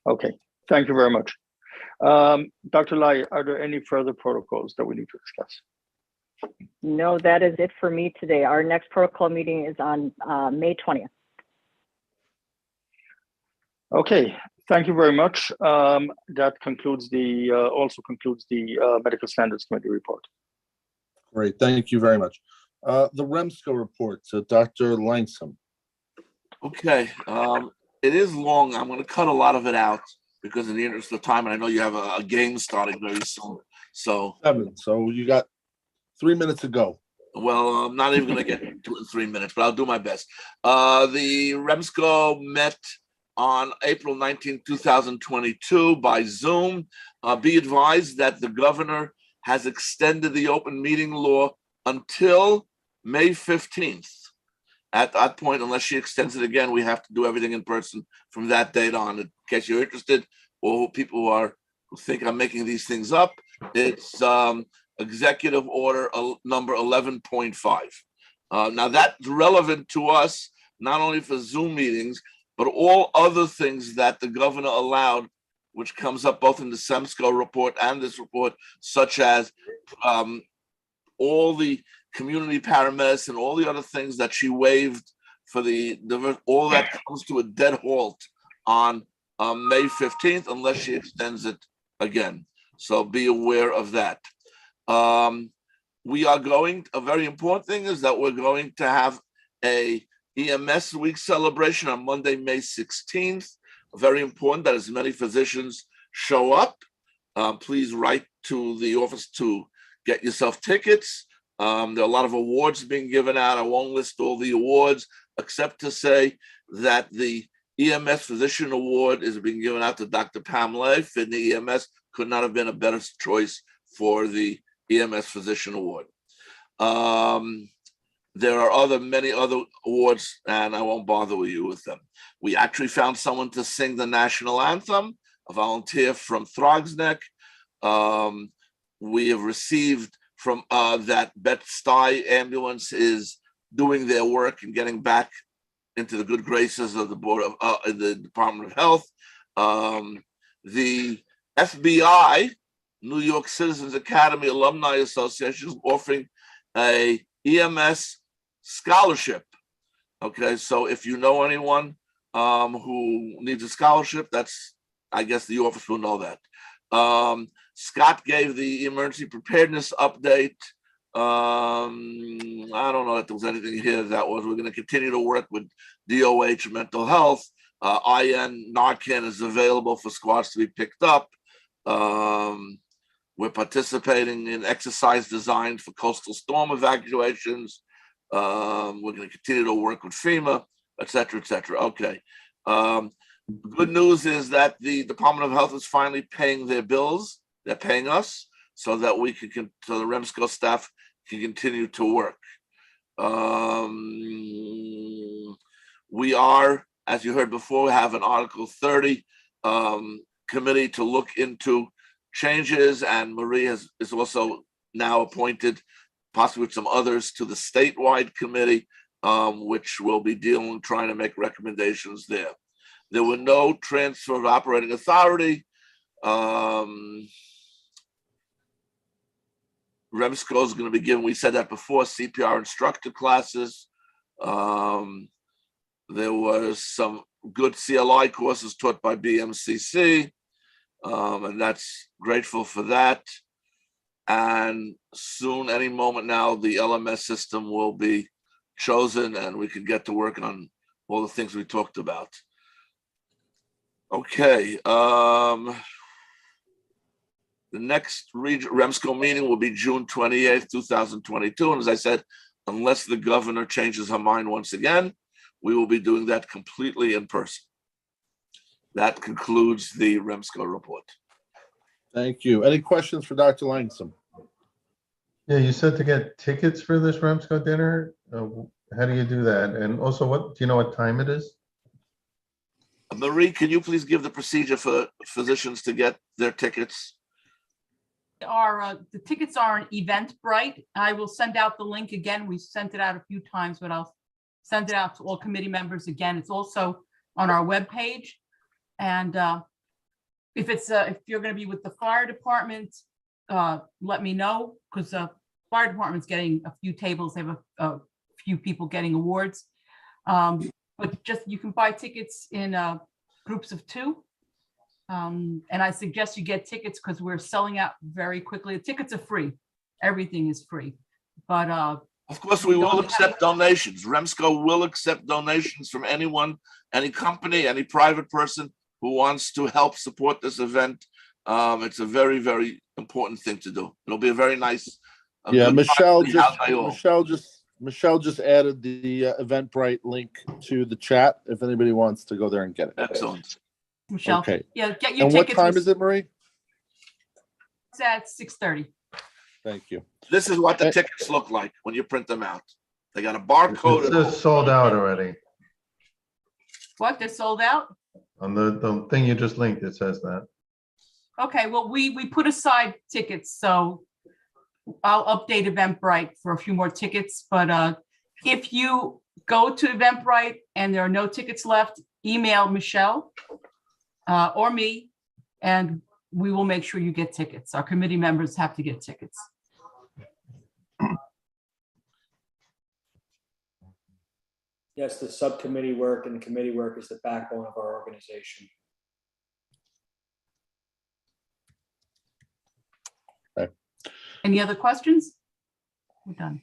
A: Okay, thank you very much. Dr. Lai, are there any further protocols that we need to discuss?
H: No, that is it for me today. Our next protocol meeting is on May 20th.
A: Okay, thank you very much. That concludes also concludes the Medical Standards Committee report.
F: Great, thank you very much. The REMSCO report, Dr. Langsam.
P: Okay, it is long. I'm going to cut a lot of it out because in the interest of time, and I know you have a game starting very soon. So
F: 7. So you got 3 minutes to go.
P: Well, I'm not even going to get to it in 3 minutes, but I'll do my best. The REMSCO met on April 19, 2022 by Zoom. Be advised that the governor has extended the open meeting law until May 15th. At that point, unless she extends it again, we have to do everything in person from that date on. In case you're interested, or people who think I'm making these things up, it's Executive Order number 11.5. Now that's relevant to us, not only for Zoom meetings, but all other things that the governor allowed, which comes up both in the SEMSCO report and this report, such as all the community paramedics and all the other things that she waived for all that comes to a dead halt on May 15th, unless she extends it again. So be aware of that. a very important thing is that we're going to have a EMS week celebration on Monday, May 16th. Very important that as many physicians show up. Please write to the office to get yourself tickets. There are a lot of awards being given out. I won't list all the awards, except to say that the EMS Physician Award is being given out to Dr. Pam Lay. Fidney EMS could not have been a better choice for the EMS Physician Award. There are many other awards, and I won't bother you with them. We actually found someone to sing the national anthem, a volunteer from Throgsneck. We have received from that Bed-Stuy ambulance is doing their work and getting back into the good graces of the board of the Department of Health. The FBI, New York Citizens Academy Alumni Association, is offering a EMS scholarship. Okay, so if you know anyone who needs a scholarship, I guess the office will know that. Scott gave the emergency preparedness update. I don't know if there was anything here that was. We're going to continue to work with DOH mental health. IN Narcan is available for squads to be picked up. We're participating in exercise designed for coastal storm evacuations. We're going to continue to work with FEMA, et cetera, et cetera. Okay. Good news is that the Department of Health is finally paying their bills. They're paying us so that so the REMSCO staff can continue to work. We are, as you heard before, have an Article 30 committee to look into changes, and Marie is also now appointed, possibly with some others, to the statewide committee, which will be trying to make recommendations there. There were no transfer of operating authority. REMSCO is going to be given, we said that before, CPR instructor classes. There was some good CLI courses taught by BMCC, and that's grateful for that. And soon, any moment now, the LMS system will be chosen and we can get to work on all the things we talked about. Okay. The next REMSCO meeting will be June 28th, 2022. And as I said, unless the governor changes her mind once again, we will be doing that completely in person. That concludes the REMSCO report.
F: Thank you. Any questions for Dr. Langsam?
M: Yeah, you said to get tickets for this REMSCO dinner. How do you do that? And also, do you know what time it is?
P: Marie, can you please give the procedure for physicians to get their tickets?
J: The tickets are on Eventbrite. I will send out the link again. We sent it out a few times, but I'll send it out to all committee members again. It's also on our webpage. And if you're going to be with the fire department, let me know, because the fire department's getting a few tables. They have a few people getting awards. But you can buy tickets in groups of 2. And I suggest you get tickets because we're selling out very quickly. The tickets are free. Everything is free. But
P: of course, we will accept donations. REMSCO will accept donations from anyone, any company, any private person who wants to help support this event. It's a very, very important thing to do. It'll be a very nice.
F: Yeah, Michelle just added the Eventbrite link to the chat if anybody wants to go there and get it.
P: Excellent.
J: Michelle,
F: okay.
J: Yeah, get your
F: and
J: tickets.
F: What time is it, Marie?
J: It's at 6:30.
F: Thank you.
P: This is what the tickets look like when you print them out. They got a barcode.
M: It says sold out already.
J: What? They're sold out?
M: On the thing you just linked, it says that.
J: Okay, well, we put aside tickets, so I'll update Eventbrite for a few more tickets. But if you go to Eventbrite and there are no tickets left, email Michelle or me, and we will make sure you get tickets. Our committee members have to get tickets.
K: Yes, the subcommittee work and the committee work is the backbone of our organization.
J: Any other questions? We're done.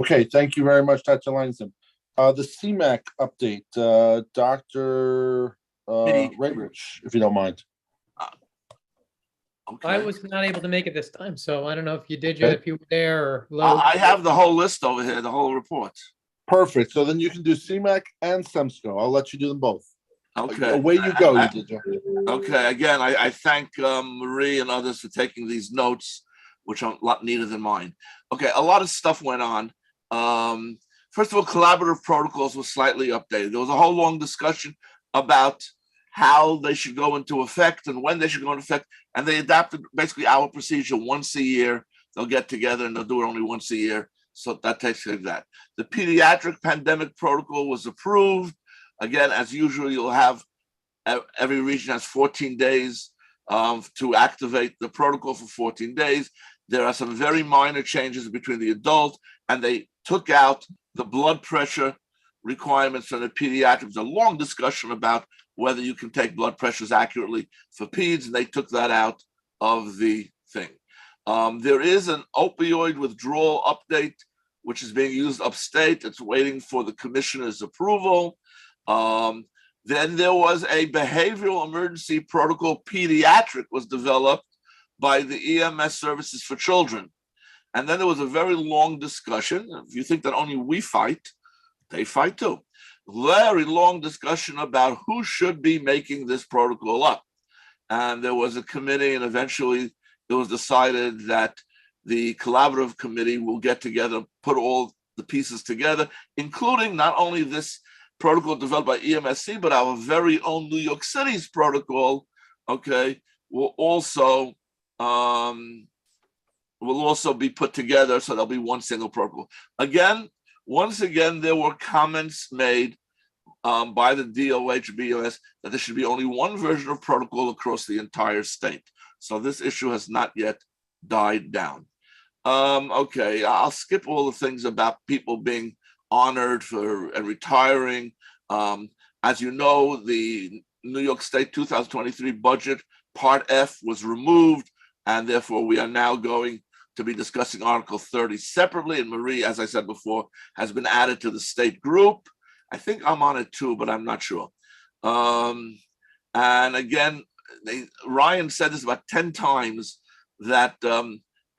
F: Okay, thank you very much, Dr. Langston. The CMAC update, Dr. Rayrich, if you don't mind.
T: I was not able to make it this time, so I don't know if you did,
F: Okay.
T: if you were there or.
P: I have the whole list over here, the whole report.
F: Perfect. So then you can do CMAC and SEMSCO. I'll let you do them both.
P: Okay.
F: Away you go, you did.
P: Okay. Again, I thank Marie and others for taking these notes, which are a lot neater than mine. Okay, a lot of stuff went on. First of all, collaborative protocols were slightly updated. There was a whole long discussion about how they should go into effect and when they should go into effect, and they adapted basically our procedure once a year. They'll get together and they'll do it only once a year. So that takes care of that. The pediatric pandemic protocol was approved. Again, as usual, you'll have every region has 14 days to activate the protocol for 14 days. There are some very minor changes between the adult, and they took out the blood pressure requirements for the pediatrics. A long discussion about whether you can take blood pressures accurately for peds, and they took that out of the thing. There is an opioid withdrawal update, which is being used upstate. It's waiting for the commissioner's approval. Then there was a behavioral emergency protocol, pediatric, was developed by the EMS Services for Children. And then there was a very long discussion. If you think that only we fight, they fight too. Very long discussion about who should be making this protocol up. And there was a committee, and eventually it was decided that the collaborative committee will get together, put all the pieces together, including not only this protocol developed by EMSC, but our very own New York City's protocol, okay, will also be put together, so there'll be one single protocol. Again, once again, there were comments made by the DOH, BOS, that there should be only one version of protocol across the entire state. So this issue has not yet died down. Okay, I'll skip all the things about people being honored for and retiring. As you know, the New York State 2023 budget, Part F, was removed, and therefore we are now going to be discussing Article 30 separately. And Marie, as I said before, has been added to the state group. I think I'm on it too, but I'm not sure. And again, Ryan said this about 10 times, that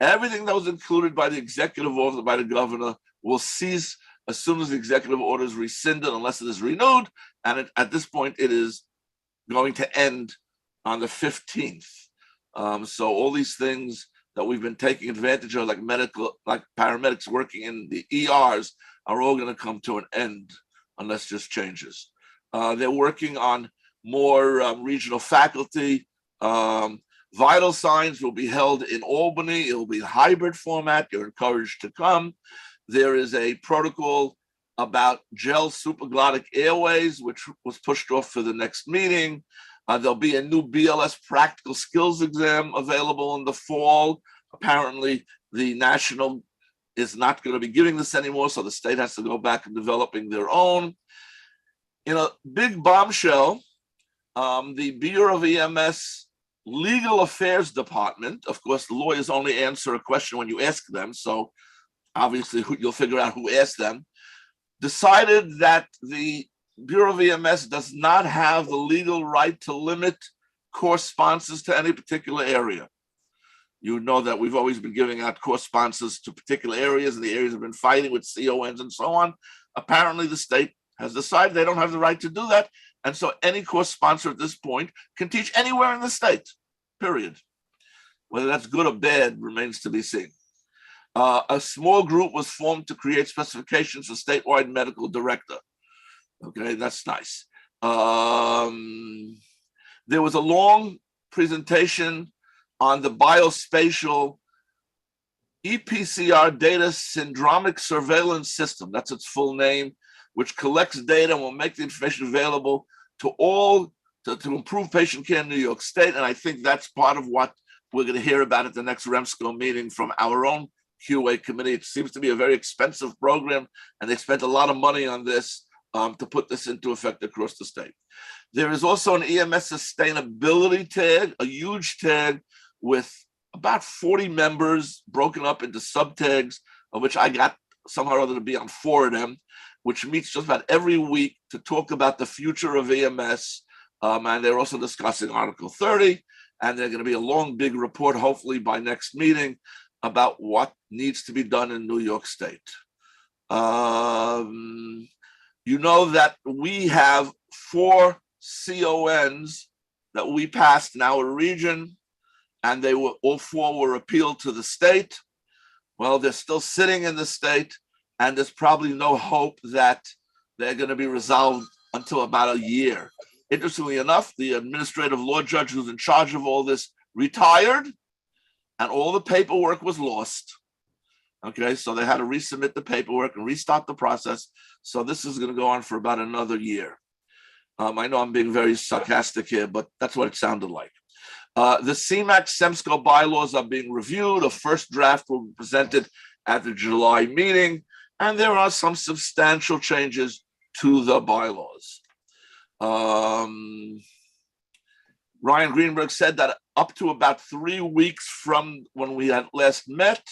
P: everything that was included by the executive order by the governor will cease as soon as the executive order is rescinded, unless it is renewed. And at this point, it is going to end on the 15th. So all these things that we've been taking advantage of, like paramedics working in the ERs, are all going to come to an end unless just changes. They're working on more regional faculty. Vital signs will be held in Albany. It will be hybrid format. You're encouraged to come. There is a protocol about gel supraglottic airways, which was pushed off for the next meeting. There'll be a new BLS practical skills exam available in the fall. Apparently, the national is not going to be giving this anymore, so the state has to go back and developing their own. In a big bombshell, the Bureau of EMS Legal Affairs Department, of course, the lawyers only answer a question when you ask them, so obviously you'll figure out who asked them, decided that the Bureau of EMS does not have the legal right to limit course sponsors to any particular area. You know that we've always been giving out course sponsors to particular areas, and the areas have been fighting with CONs and so on. Apparently, the state has decided they don't have the right to do that. And so any course sponsor at this point can teach anywhere in the state, period. Whether that's good or bad remains to be seen. A small group was formed to create specifications for statewide medical director. Okay, that's nice. There was a long presentation on the biospatial EPCR data syndromic surveillance system. That's its full name, which collects data and will make the information available to all to improve patient care in New York State. And I think that's part of what we're going to hear about at the next REMSCO meeting from our own QA committee. It seems to be a very expensive program, and they spent a lot of money on this to put this into effect across the state. There is also an EMS sustainability tag, a huge tag with about 40 members broken up into subtags, of which I got somehow or other to be on 4 of them, which meets just about every week to talk about the future of EMS. And they're also discussing Article 30, and there's going to be a long, big report, hopefully by next meeting, about what needs to be done in New York State. You know that we have 4 CONs that we passed in our region, and they were all 4 were appealed to the state. Well, they're still sitting in the state, and there's probably no hope that they're going to be resolved until about a year. Interestingly enough, the administrative law judge who's in charge of all this retired, and all the paperwork was lost. Okay, so they had to resubmit the paperwork and restart the process. So this is going to go on for about another year. I know I'm being very sarcastic here, but that's what it sounded like. The CMAC REMSCO bylaws are being reviewed. A first draft will be presented at the July meeting, and there are some substantial changes to the bylaws. Ryan Greenberg said that up to about 3 weeks from when we had last met,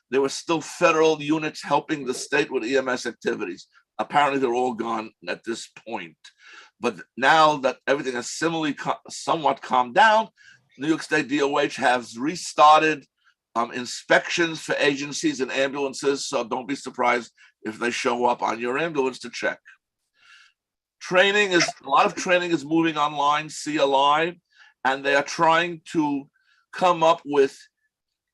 P: there were still federal units helping the state with EMS activities. Apparently, they're all gone at this point. But now that everything has similarly somewhat calmed down, New York State DOH has restarted inspections for agencies and ambulances. So don't be surprised if they show up on your ambulance to check. A lot of training is moving online, CLI, and they are trying to come up with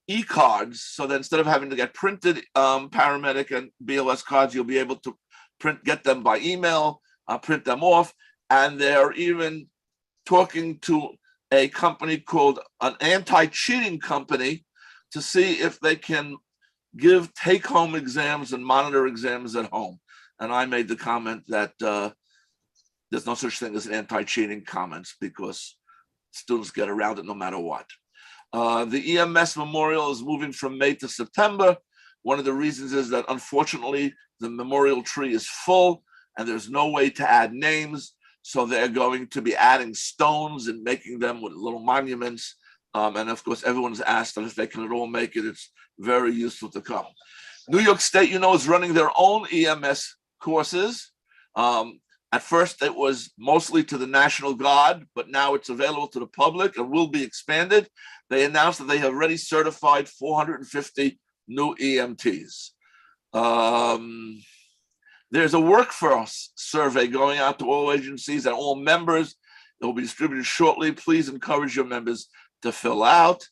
P: e-cards so that instead of having to get printed paramedic and BLS cards, you'll be able to get them by email, print them off. And they're even talking to a company called an anti-cheating company to see if they can give take-home exams and monitor exams at home. And I made the comment that there's no such thing as anti-cheating comments because students get around it no matter what. The EMS memorial is moving from May to September. One of the reasons is that unfortunately the memorial tree is full and there's no way to add names. So they're going to be adding stones and making them with little monuments. And of course, everyone's asked that if they can at all make it, it's very useful to come. New York State, is running their own EMS courses. At first, it was mostly to the National Guard, but now it's available to the public and will be expanded. They announced that they have already certified 450 new EMTs. There's a workforce survey going out to all agencies and all members. It will be distributed shortly. Please encourage your members to fill out.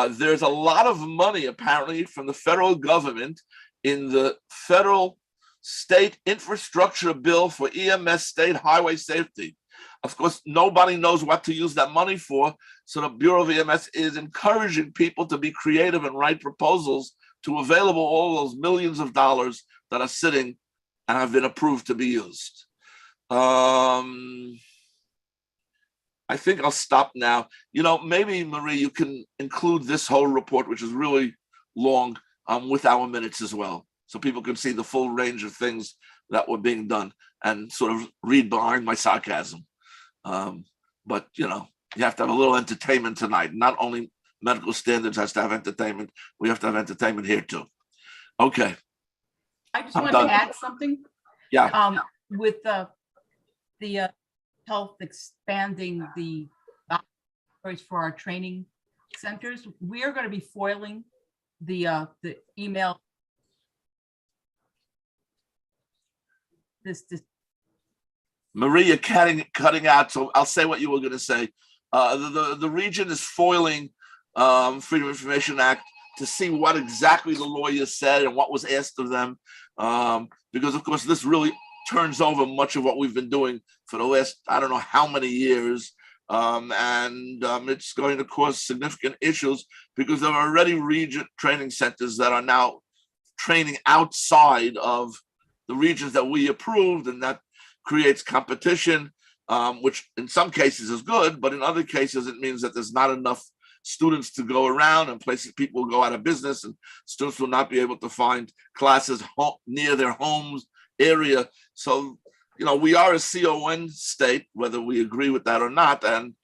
P: There's a lot of money, apparently, from the federal government in the federal state infrastructure bill for EMS state highway safety. Of course, nobody knows what to use that money for. So the Bureau of EMS is encouraging people to be creative and write proposals to available all those millions of dollars that are sitting and have been approved to be used. I think I'll stop now. Maybe, Marie, you can include this whole report, which is really long, with our minutes as well, so people can see the full range of things that were being done and sort of read behind my sarcasm. But, you have to have a little entertainment tonight. Not only medical standards has to have entertainment, we have to have entertainment here too. Okay.
J: I just want to add something.
P: Yeah.
J: With the health expanding the opportunities for our training centers, we are going to be foiling the email. This
P: Marie, you're cutting out, so I'll say what you were going to say. The region is foiling Freedom of Information Act to see what exactly the lawyer said and what was asked of them, because of course this really turns over much of what we've been doing for the last I don't know how many years, and it's going to cause significant issues because there are already region training centers that are now training outside of the regions that we approved, and that creates competition, which in some cases is good, but in other cases it means that there's not enough students to go around, and places people will go out of business, and students will not be able to find classes near their homes area. So, we are a CON state, whether we agree with that or not, and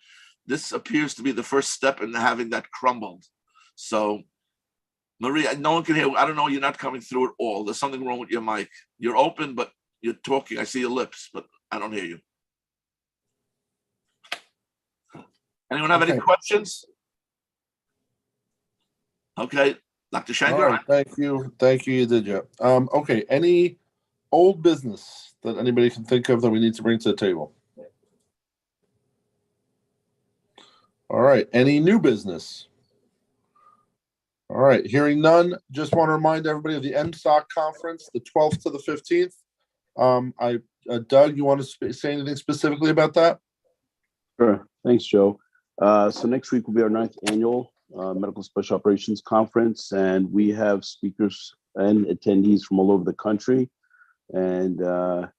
P: this appears to be the first step in having that crumbled. So, Maria, no one can hear. I don't know. You're not coming through at all. There's something wrong with your mic. You're open, but you're talking. I see your lips, but I don't hear you. Anyone have any questions? Okay, Dr.
F: All
P: Schenker.
F: right, thank you. Thank you, you did, yeah. Okay, any old business that anybody can think of that we need to bring to the table? All right, any new business? All right, hearing none, just want to remind everybody of the MSOC conference, the 12th to the 15th. Doug, you want to say anything specifically about that?
L: Sure. Thanks, Joe. So next week will be our 9th annual Medical Special Operations Conference, and we have speakers and attendees from all over the country. And I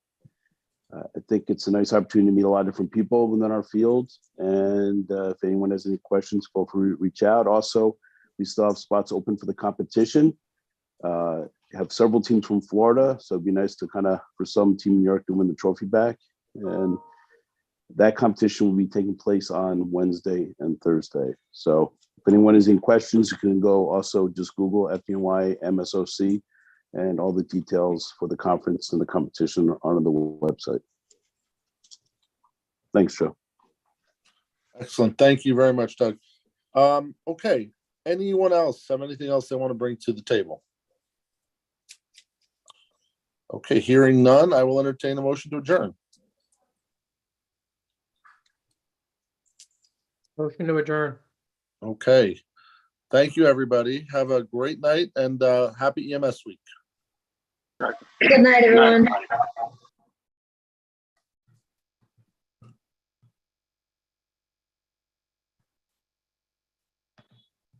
L: think it's a nice opportunity to meet a lot of different people within our field. And if anyone has any questions, feel free to reach out. Also, we still have spots open for the competition. Have several teams from Florida, so it'd be nice to for some team in New York to win the trophy back. And that competition will be taking place on Wednesday and Thursday. So if anyone has any questions, you can go also just Google FDNY MSOC, and all the details for the conference and the competition are on the website. Thanks, Joe.
F: Excellent. Thank you very much, Doug. Okay. Anyone else have anything else they want to bring to the table? Okay, hearing none, I will entertain a motion to adjourn.
T: Motion to adjourn.
F: Okay. Thank you, everybody. Have a great night and happy EMS week.
W: Good night, everyone.